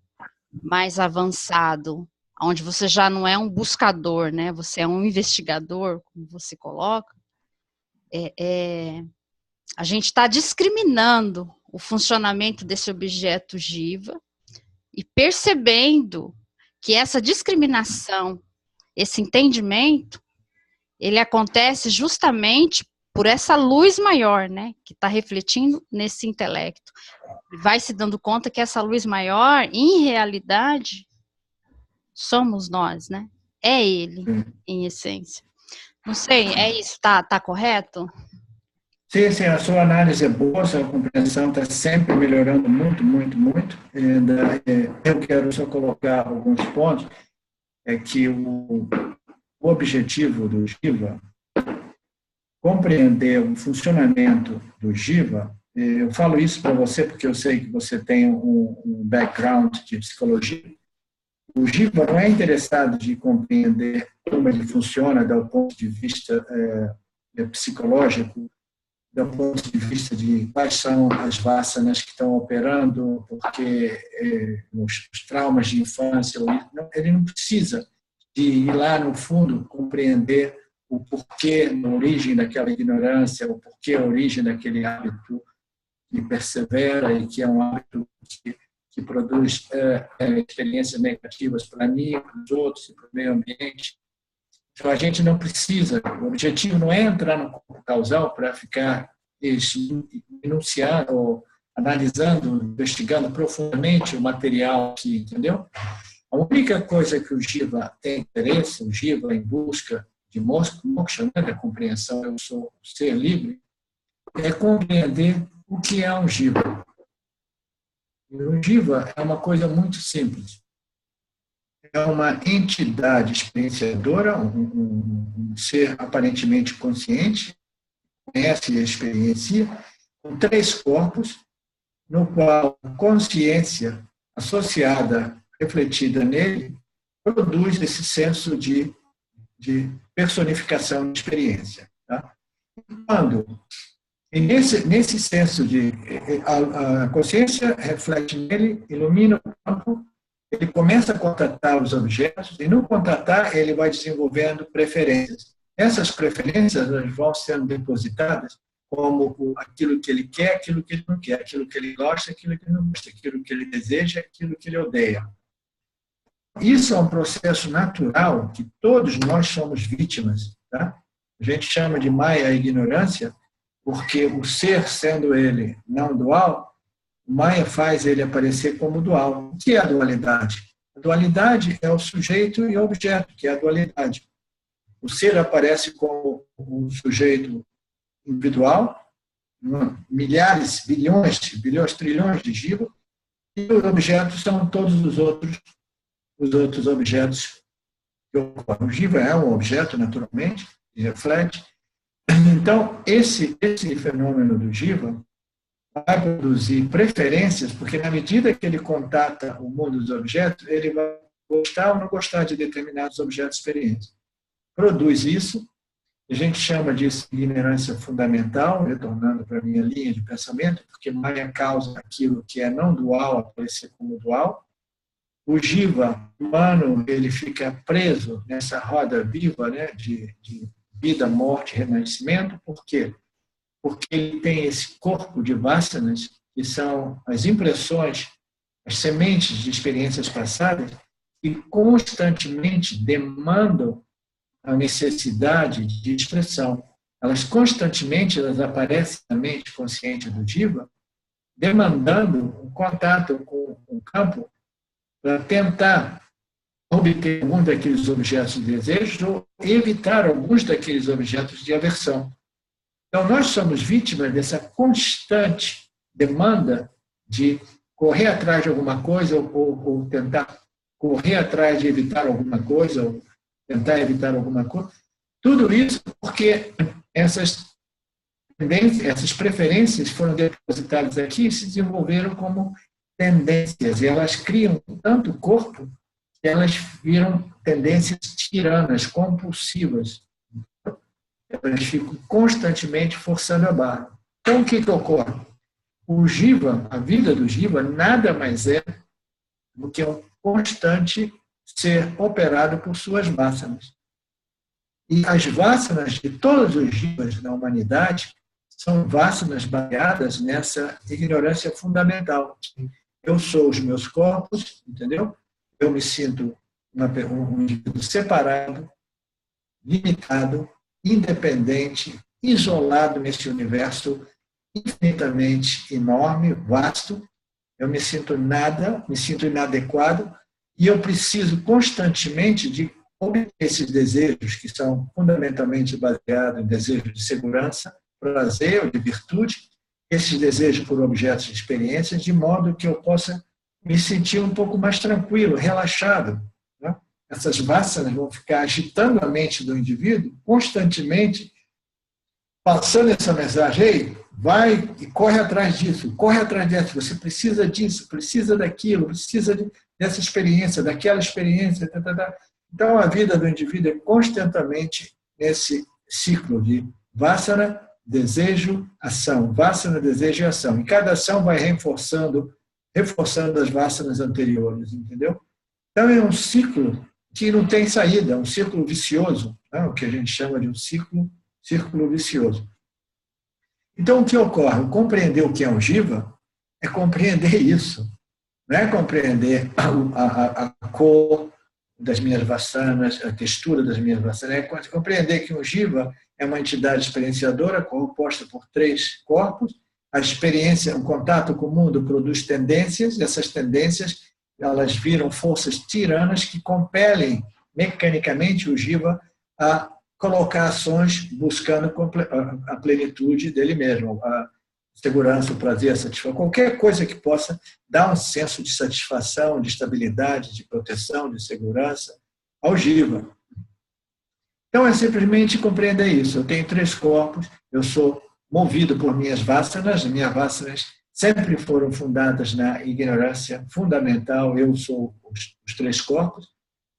mais avançado, onde você já não é um buscador, né? Você é um investigador, como você coloca, a gente está discriminando o funcionamento desse objeto Jiva e percebendo que essa discriminação, esse entendimento, ele acontece justamente por essa luz maior, né, que está refletindo nesse intelecto. Vai se dando conta que essa luz maior, em realidade, somos nós, né? É ele, em essência. Não sei, é isso, tá correto? Sim, sim, a sua análise é boa, a sua compreensão está sempre melhorando muito, muito, muito. Eu quero só colocar alguns pontos, é que o objetivo do Jiva, compreender o funcionamento do Jiva, eu falo isso para você porque eu sei que você tem um background de psicologia. O Jiva não é interessado de compreender como ele funciona do ponto de vista psicológico, do ponto de vista de quais são as vasanas que estão operando, porque os traumas de infância, ele não precisa de ir lá no fundo compreender o porquê, a origem daquela ignorância, o porquê, a origem daquele hábito que persevera e que é um hábito que produz experiências negativas para mim, para os outros e para o meio ambiente. Então, a gente não precisa, o objetivo não é entrar no corpo causal para ficar enunciando, ou analisando, investigando profundamente o material aqui, entendeu? A única coisa que o Jiva tem interesse, o Jiva em busca de moksha, né, da compreensão, eu sou ser livre, é compreender o que é um Jiva. E o Jiva é uma coisa muito simples. É uma entidade experienciadora, um ser aparentemente consciente, conhece e experiencia, com 3 corpos, no qual a consciência associada, refletida nele, produz esse senso de personificação de experiência. Tá? E nesse senso de... A consciência reflete nele, ilumina o campo, ele começa a contatar os objetos, e no contatar ele vai desenvolvendo preferências. Essas preferências vão sendo depositadas como aquilo que ele quer, aquilo que ele não quer, aquilo que ele gosta, aquilo que ele não gosta, aquilo que ele deseja, aquilo que ele odeia. Isso é um processo natural que todos nós somos vítimas. Tá? A gente chama de Maya a ignorância, porque o ser, sendo ele não dual, Maya faz ele aparecer como dual. O que é a dualidade? A dualidade é o sujeito e o objeto, que é a dualidade. O ser aparece como um sujeito individual, milhares, bilhões, trilhões de Jiva, e os objetos são todos os outros objetos que ocorrem. O Jiva é um objeto, naturalmente, que reflete. Então, esse fenômeno do Jiva vai produzir preferências, porque na medida que ele contata o mundo dos objetos, ele vai gostar ou não gostar de determinados objetos experientes. Produz isso, a gente chama disso de ignorância fundamental, retornando para a minha linha de pensamento, porque Maya causa aquilo que é não dual aparecer como dual. O Jiva humano, ele fica preso nessa roda viva, né, de vida, morte, renascimento. Por quê? Porque ele tem esse corpo de vasanas, que são as impressões, as sementes de experiências passadas, que constantemente demandam a necessidade de expressão. Elas aparecem na mente consciente do Jiva, demandando um contato com o campo para tentar obter algum daqueles objetos de desejo ou evitar alguns daqueles objetos de aversão. Então, nós somos vítimas dessa constante demanda de correr atrás de alguma coisa ou tentar correr atrás de evitar alguma coisa, ou tentar evitar alguma coisa. Tudo isso porque essas preferências foram depositadas aqui e se desenvolveram como tendências. E elas criam tanto corpo que elas viram tendências tiranas, compulsivas. Elas ficam constantemente forçando a barra. Então, o que ocorre? O Jiva, a vida do Jiva, nada mais é do que um constante ser operado por suas vasanas. E as vasanas de todos os Jivas na humanidade são vasanas baseadas nessa ignorância fundamental. Eu sou os meus corpos, entendeu? Eu me sinto um indivíduo separado, limitado, independente, isolado nesse universo infinitamente enorme, vasto. Eu me sinto nada, me sinto inadequado, e eu preciso constantemente de obter esses desejos, que são fundamentalmente baseados em desejos de segurança, prazer ou de virtude, esses desejos por objetos de experiência, de modo que eu possa me sentir um pouco mais tranquilo, relaxado. Né? Essas vasanas vão ficar agitando a mente do indivíduo constantemente, passando essa mensagem: ei, vai e corre atrás disso, corre atrás disso, você precisa disso, precisa daquilo, precisa dessa experiência, daquela experiência. Então, a vida do indivíduo é constantemente nesse ciclo de vasana, desejo, ação, vasana, desejo e ação. E cada ação vai reforçando as vasanas anteriores, entendeu? Então, é um ciclo que não tem saída, é um ciclo vicioso, né? O que a gente chama de um círculo vicioso. Então, o que ocorre? Compreender o que é um jiva é compreender isso. Não é compreender a cor das minhas vasanas, a textura das minhas vasanas. É compreender que um jiva é uma entidade experienciadora composta por 3 corpos. A experiência, o contato com o mundo produz tendências, e essas tendências elas viram forças tiranas que compelem mecanicamente o jiva a colocar ações buscando a plenitude dele mesmo, a segurança, o prazer, a satisfação, qualquer coisa que possa dar um senso de satisfação, de estabilidade, de proteção, de segurança ao jiva. Então, é simplesmente compreender isso. Eu tenho 3 corpos, eu sou movido por minhas vasanas sempre foram fundadas na ignorância fundamental, eu sou os 3 corpos,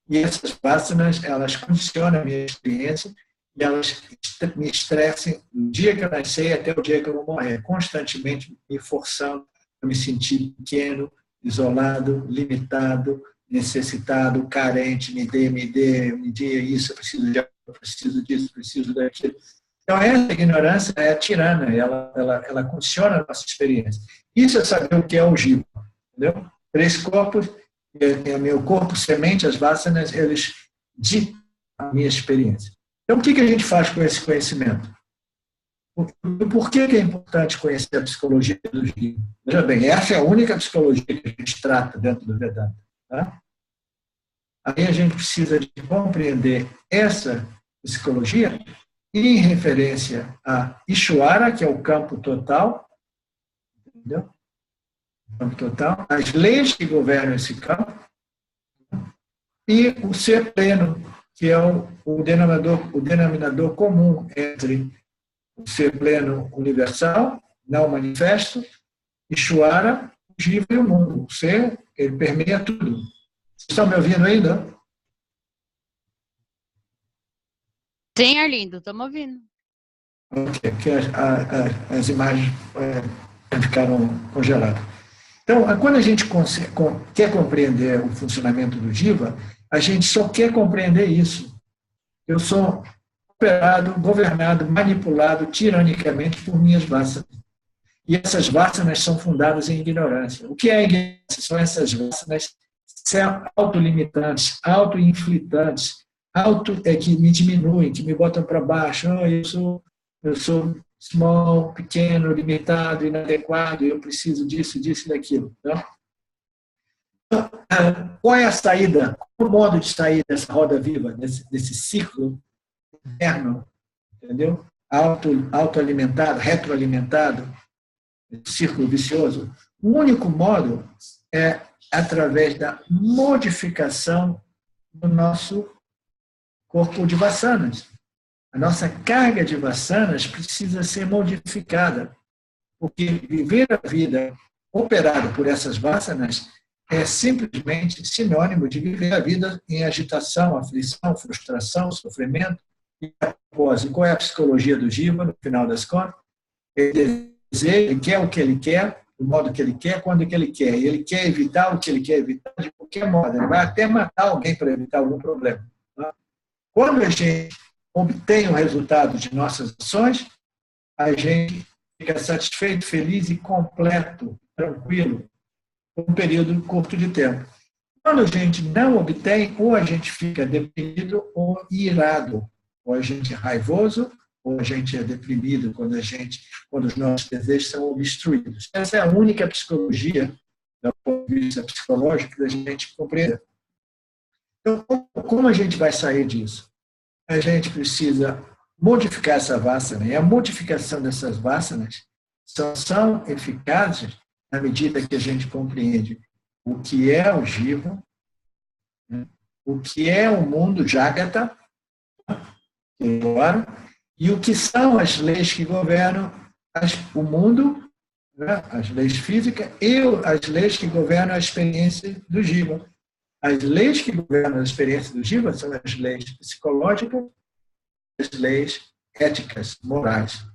e essas vasanas, elas condicionam a minha experiência e elas me estressam do dia que eu nasci até o dia que eu vou morrer, constantemente me forçando a me sentir pequeno, isolado, limitado, necessitado, carente, me dê isso, eu preciso disso, preciso daquilo. Então, essa ignorância é tirana, ela condiciona a nossa experiência. Isso é saber o que é o jiva, entendeu? 3 corpos, o meu corpo semente, as vasanas, eles ditam a minha experiência. Então, o que a gente faz com esse conhecimento? Por que é importante conhecer a psicologia do jiva? Veja bem, essa é a única psicologia que a gente trata dentro do Vedanta. Tá? Aí a gente precisa de compreender essa psicologia em referência a Ishvara, que é o campo total, entendeu? Campo total, as leis que governam esse campo, e o ser pleno, que é o denominador comum entre o ser pleno universal, não manifesto, Ishvara, o jiva e o mundo. O ser, ele permeia tudo. Vocês estão me ouvindo ainda? Sim, Arlindo, estamos ouvindo. Ok, porque as imagens ficaram congeladas. Então, quando a gente quer compreender o funcionamento do jiva, a gente só quer compreender isso. Eu sou operado, governado, manipulado tiranicamente por minhas vasanas. E essas vasanas são fundadas em ignorância. O que é a ignorância? São essas vasanas autolimitantes, autoinflitantes, que me diminuem, que me botam para baixo. Eu sou small, pequeno, limitado, inadequado, eu preciso disso, disso e daquilo. Tá? Qual é a saída? Qual o modo de sair dessa roda viva, desse ciclo interno, entendeu? Autoalimentado, retroalimentado, círculo vicioso? O único modo é através da modificação do nosso corpo de vasanas. A nossa carga de vasanas precisa ser modificada, porque viver a vida operada por essas vasanas é simplesmente sinônimo de viver a vida em agitação, aflição, frustração, sofrimento e apose. Qual é a psicologia do jiva, no final das contas? Ele deseja, ele quer o que ele quer, do modo que ele quer, quando que ele quer. E ele quer evitar o que ele quer evitar de qualquer modo. Ele vai até matar alguém para evitar algum problema. Quando a gente obtém o resultado de nossas ações, a gente fica satisfeito, feliz e completo, tranquilo, por um período curto de tempo. Quando a gente não obtém, ou a gente fica deprimido ou irado, ou a gente é raivoso, ou a gente é deprimido quando os nossos desejos são obstruídos. Essa é a única psicologia, do ponto de vista psicológico, da gente compreender. Então, como a gente vai sair disso? A gente precisa modificar essa vássana, e a modificação dessas vássanas são eficazes na medida que a gente compreende o que é o jiva, o que é o mundo Jagata, e o que são as leis que governam o mundo, as leis físicas, e as leis que governam a experiência do jiva. As leis que governam a experiência do jiva são as leis psicológicas, as leis éticas, morais.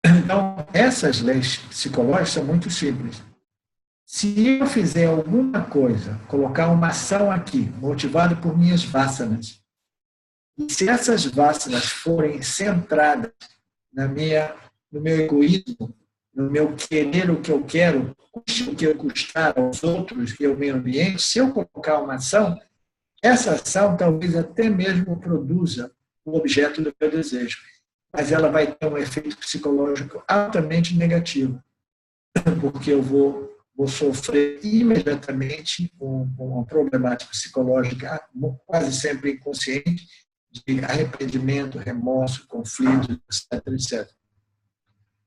Então, essas leis psicológicas são muito simples. Se eu fizer alguma coisa, colocar uma ação aqui, motivada por minhas vássanas, e se essas vássanas forem centradas no meu egoísmo, no meu querer o que eu quero, custe o que eu custar aos outros e ao meio ambiente, se eu colocar uma ação, essa ação talvez até mesmo produza o objeto do meu desejo, mas ela vai ter um efeito psicológico altamente negativo, porque eu vou sofrer imediatamente uma problemática psicológica, quase sempre inconsciente, de arrependimento, remorso, conflito, etc, etc.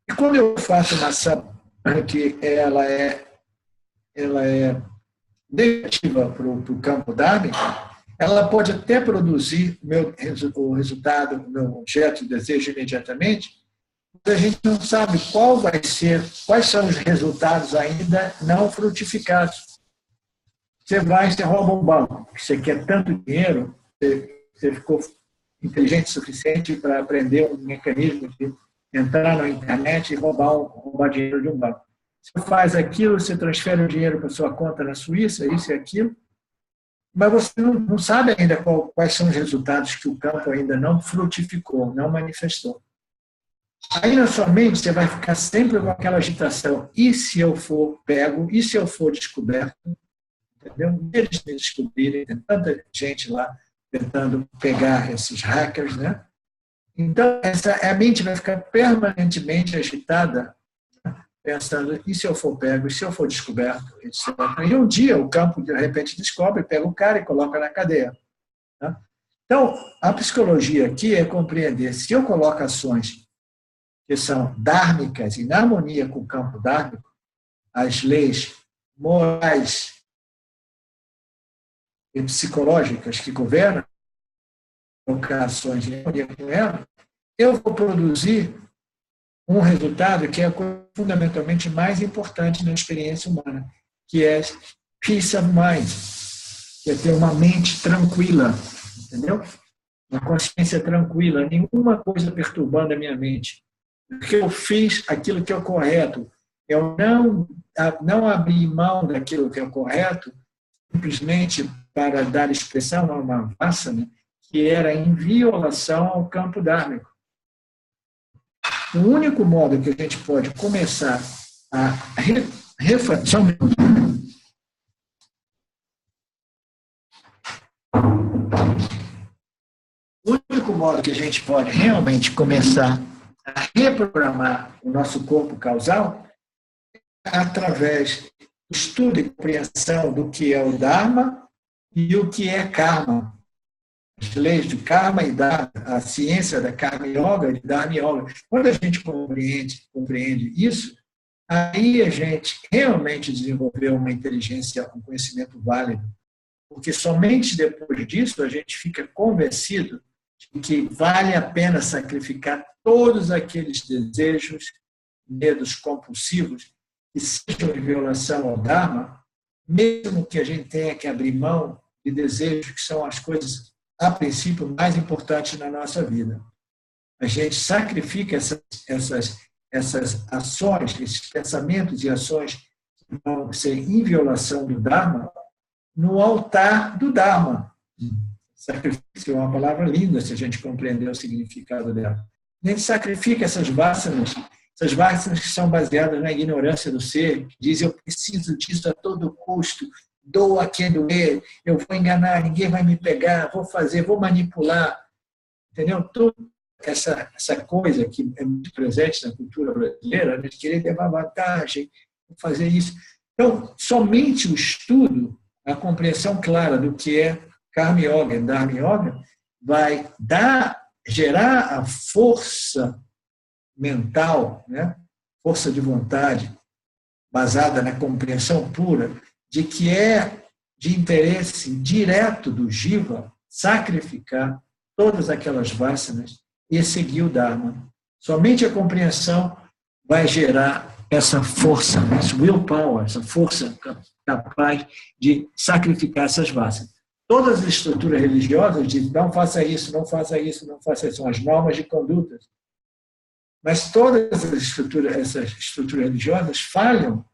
E quando eu faço uma ação que ela é negativa para o campo dármico, ela pode até produzir o resultado, o meu objeto de desejo imediatamente, mas a gente não sabe quais são os resultados ainda não frutificados. Você rouba um banco, você quer tanto dinheiro, você ficou inteligente o suficiente para aprender um mecanismo de entrar na internet e roubar dinheiro de um banco. Você faz aquilo, você transfere o dinheiro para sua conta na Suíça, isso e aquilo, mas você não sabe ainda quais são os resultados que o campo ainda não frutificou, não manifestou. Aí na sua mente você vai ficar sempre com aquela agitação. E se eu for pego? E se eu for descoberto? Entendeu? Eles me descobrirem, tem tanta gente lá tentando pegar esses hackers, né? Então, a mente vai ficar permanentemente agitada, pensando, e se eu for pego, e se eu for descoberto, etc. E um dia o campo, de repente, descobre, pega o cara e coloca na cadeia. Tá? Então, a psicologia aqui é compreender, se eu coloco ações que são dármicas, em harmonia com o campo dármico, as leis morais e psicológicas que governam, ações em harmonia com ela, eu vou produzir um resultado que é fundamentalmente mais importante na experiência humana, que é peace of mind, que é ter uma mente tranquila, entendeu? Uma consciência tranquila, nenhuma coisa perturbando a minha mente. Porque eu fiz aquilo que é o correto. Eu não abri mão daquilo que é o correto simplesmente para dar expressão a uma vássana que era em violação ao campo dármico. O único modo que a gente pode começar a refazer... O único modo que a gente pode realmente começar a reprogramar o nosso corpo causal é através do estudo e compreensão do que é o Dharma e o que é Karma. As leis do Karma e a ciência da Karma Yoga e Dharma Yoga. Quando a gente compreende isso, aí a gente realmente desenvolveu uma inteligência, um conhecimento válido. Porque somente depois disso a gente fica convencido de que vale a pena sacrificar todos aqueles desejos, medos compulsivos que sejam em violação ao Dharma, mesmo que a gente tenha que abrir mão de desejos que são as coisas, a princípio, mais importantes na nossa vida. A gente sacrifica essas ações, esses pensamentos e ações que vão ser em violação do Dharma, no altar do Dharma. Sacrifício é uma palavra linda, se a gente compreender o significado dela. A gente sacrifica essas vássanas que são baseadas na ignorância do ser, que diz, eu preciso disso a todo custo, dou a quem doer, eu vou enganar, ninguém vai me pegar, vou fazer, vou manipular. Entendeu? Toda essa coisa que é muito presente na cultura brasileira, de querer levar vantagem, fazer isso. Então, somente o estudo, a compreensão clara do que é Karma Yoga, Dharma Yoga, vai gerar a força mental, né? Força de vontade, baseada na compreensão pura, de que é de interesse direto do Jiva sacrificar todas aquelas vasanas e seguir o Dharma. Somente a compreensão vai gerar essa força, esse willpower, essa força capaz de sacrificar essas vasanas. Todas as estruturas religiosas dizem, não faça isso, não faça isso, não faça isso, são as normas de conduta. Mas todas essas estruturas religiosas falham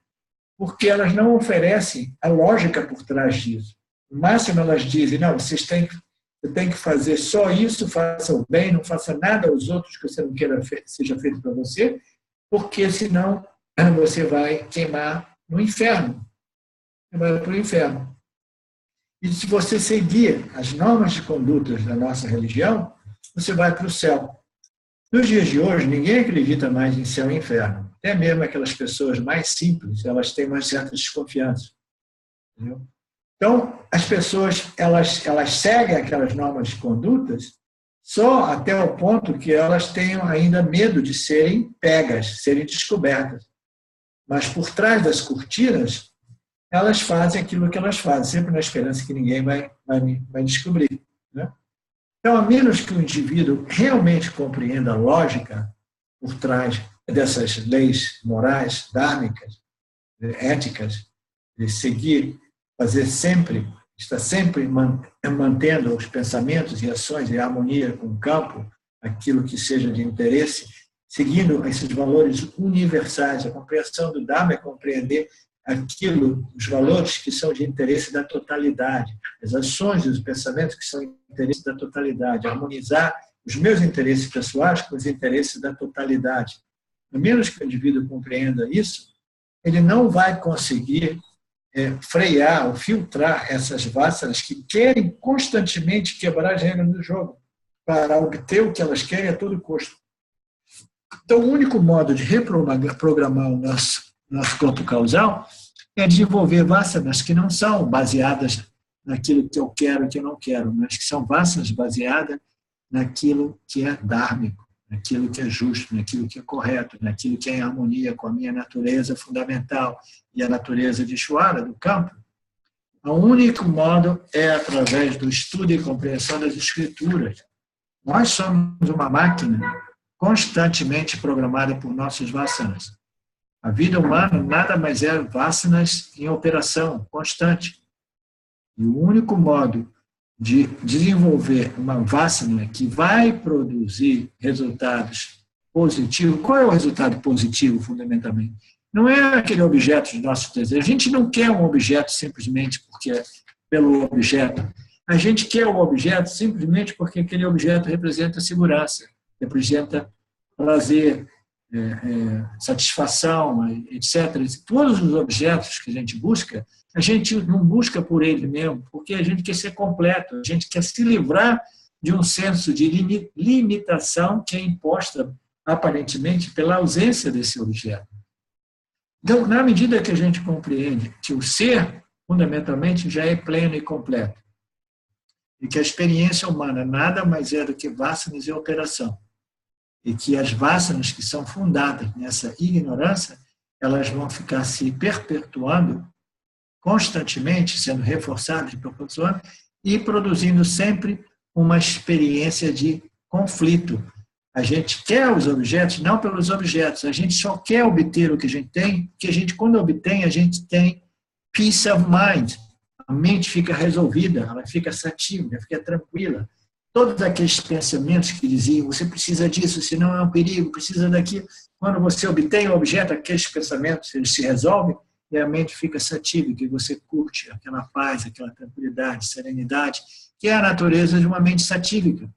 porque elas não oferecem a lógica por trás disso. No máximo elas dizem, não, você tem que fazer só isso, faça o bem, não faça nada aos outros que você não queira seja feito para você, porque senão você vai queimar no inferno. Você vai para o inferno. E se você seguir as normas de conduta da nossa religião, você vai para o céu. Nos dias de hoje, ninguém acredita mais em céu e inferno. Até mesmo aquelas pessoas mais simples, elas têm uma certa desconfiança. Entendeu? Então, as pessoas, elas seguem aquelas normas de condutas só até o ponto que elas tenham ainda medo de serem pegas, serem descobertas. Mas por trás das cortinas, elas fazem aquilo que elas fazem, sempre na esperança que ninguém vai descobrir. Né? Então, a menos que o indivíduo realmente compreenda a lógica por trás dessas leis morais, dármicas, éticas, de seguir, fazer sempre, está sempre mantendo os pensamentos e ações em harmonia com o campo, aquilo que seja de interesse, seguindo esses valores universais. A compreensão do Dharma é compreender os valores que são de interesse da totalidade, as ações e os pensamentos que são de interesse da totalidade, harmonizar os meus interesses pessoais com os interesses da totalidade. A menos que o indivíduo compreenda isso, ele não vai conseguir frear ou filtrar essas vasanas que querem constantemente quebrar as regras do jogo para obter o que elas querem a todo custo. Então, o único modo de reprogramar o nosso campo causal é desenvolver vasanas que não são baseadas naquilo que eu quero e que eu não quero, mas que são vasanas baseadas naquilo que é dármico, naquilo que é justo, naquilo que é correto, naquilo que é em harmonia com a minha natureza fundamental e a natureza de Ishvara, do campo. O único modo é através do estudo e compreensão das escrituras. Nós somos uma máquina constantemente programada por nossas vasanas. A vida humana nada mais é vasanas em operação constante. E o único modo de desenvolver uma vasana que vai produzir resultados positivos. Qual é o resultado positivo, fundamentalmente? Não é aquele objeto de nosso desejo. A gente não quer um objeto simplesmente porque pelo objeto. A gente quer um objeto simplesmente porque aquele objeto representa segurança, representa prazer, satisfação, etc. Todos os objetos que a gente gente não busca por ele mesmo, porque a gente quer ser completo, a gente quer se livrar de um senso de limitação que é imposta, aparentemente, pela ausência desse objeto. Então, na medida que a gente compreende que o ser, fundamentalmente, já é pleno e completo, e que a experiência humana nada mais é do que vasanas em operação, e que as vasanas que são fundadas nessa ignorância, elas vão ficar se perpetuando constantemente, sendo reforçadas, perpetuando, e produzindo sempre uma experiência de conflito. A gente quer os objetos, não pelos objetos, a gente só quer obter o que a gente tem, porque a gente, quando obtém, a gente tem peace of mind. A mente fica resolvida, ela fica sativa, fica tranquila. Todos aqueles pensamentos que diziam, você precisa disso, senão é um perigo, precisa daquilo. Quando você obtém o objeto, aqueles pensamentos eles se resolvem e a mente fica sativa, que você curte aquela paz, aquela tranquilidade, serenidade, que é a natureza de uma mente satívica.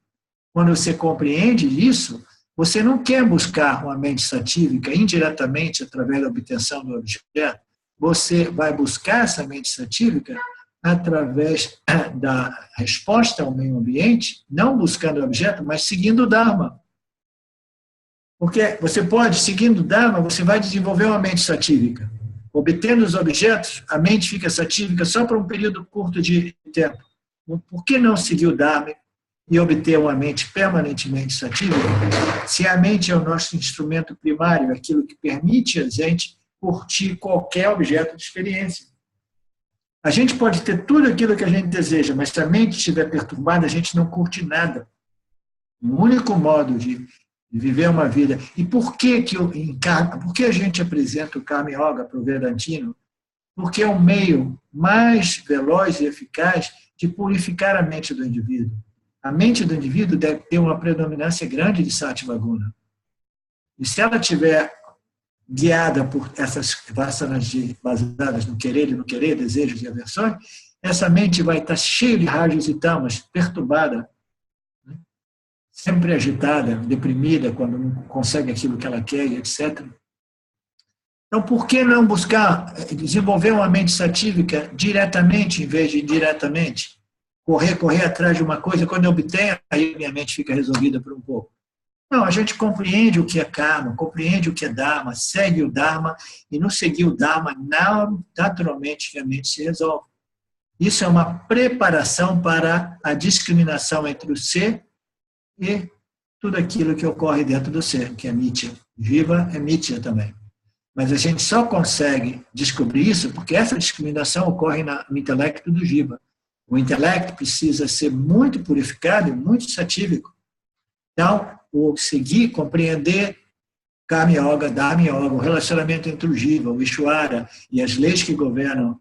Quando você compreende isso, você não quer buscar uma mente satívica indiretamente através da obtenção do objeto, você vai buscar essa mente satívica através da resposta ao meio ambiente, não buscando o objeto, mas seguindo o Dharma. Porque você pode, seguindo o Dharma, você vai desenvolver uma mente satívica. Obtendo os objetos, a mente fica satívica só por um período curto de tempo. Por que não seguir o Dharma e obter uma mente permanentemente satívica, se a mente é o nosso instrumento primário, aquilo que permite a gente curtir qualquer objeto de experiência? A gente pode ter tudo aquilo que a gente deseja, mas se a mente estiver perturbada, a gente não curte nada. O único modo de viver uma vida... E por que a gente apresenta o Karma Yoga para o Vedantino? Porque é o meio mais veloz e eficaz de purificar a mente do indivíduo. A mente do indivíduo deve ter uma predominância grande de Sattva Guna. E se ela estiver guiada por essas vasanas baseadas no querer e no querer, desejos e aversões, essa mente vai estar cheia de rajas e tamas, perturbada, né? Sempre agitada, deprimida, quando não consegue aquilo que ela quer, etc. Então, por que não buscar desenvolver uma mente satívica diretamente, em vez de indiretamente? Correr atrás de uma coisa, quando eu obtenho, aí minha mente fica resolvida por um pouco. Não, a gente compreende o que é karma, compreende o que é dharma, segue o dharma, e no seguir o dharma, naturalmente a mente se resolve. Isso é uma preparação para a discriminação entre o ser e tudo aquilo que ocorre dentro do ser, que é mithya. Jiva é mithya também. Mas a gente só consegue descobrir isso porque essa discriminação ocorre no intelecto do jiva. O intelecto precisa ser muito purificado e muito satívico. Então, o seguir, compreender Karma Yoga, Dharma Yoga, o relacionamento entre o Jiva, o Ishvara e as leis que governam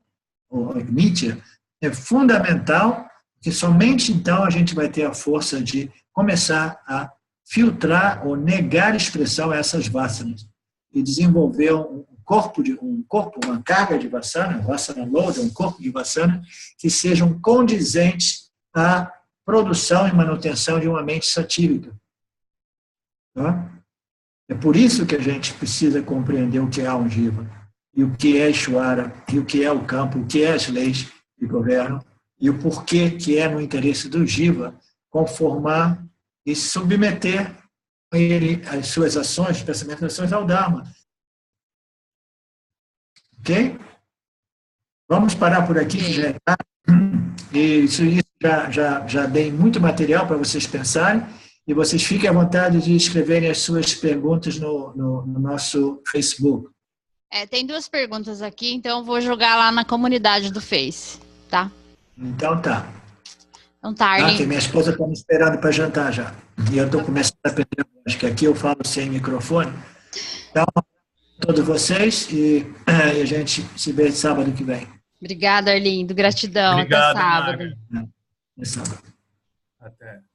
o Nitya, é fundamental, porque somente então a gente vai ter a força de começar a filtrar ou negar expressão a essas vasanas e desenvolver um corpo, uma carga de vasana load, um corpo de vasana, que sejam condizentes à produção e manutenção de uma mente satívica. Tá? É por isso que a gente precisa compreender o que é um jiva, e o que é Ishvara, e o que é o campo, o que é as leis que governam, e o porquê que é no interesse do jiva conformar e submeter ele, as suas ações, pensamentos e ações ao Dharma. Ok? Vamos parar por aqui, que já é tarde. E isso já dei muito material para vocês pensarem, e vocês fiquem à vontade de escreverem as suas perguntas no nosso Facebook. Tem 2 perguntas aqui, então eu vou jogar lá na comunidade do Face, tá? Então tá. Então tá, Arlene. Que minha esposa está me esperando para jantar já. E eu estou começando a aprender, acho que aqui eu falo sem microfone. Então, todos vocês, e a gente se vê sábado que vem. Obrigada, Arlindo. Gratidão. Obrigado, até sábado. Até sábado. Até.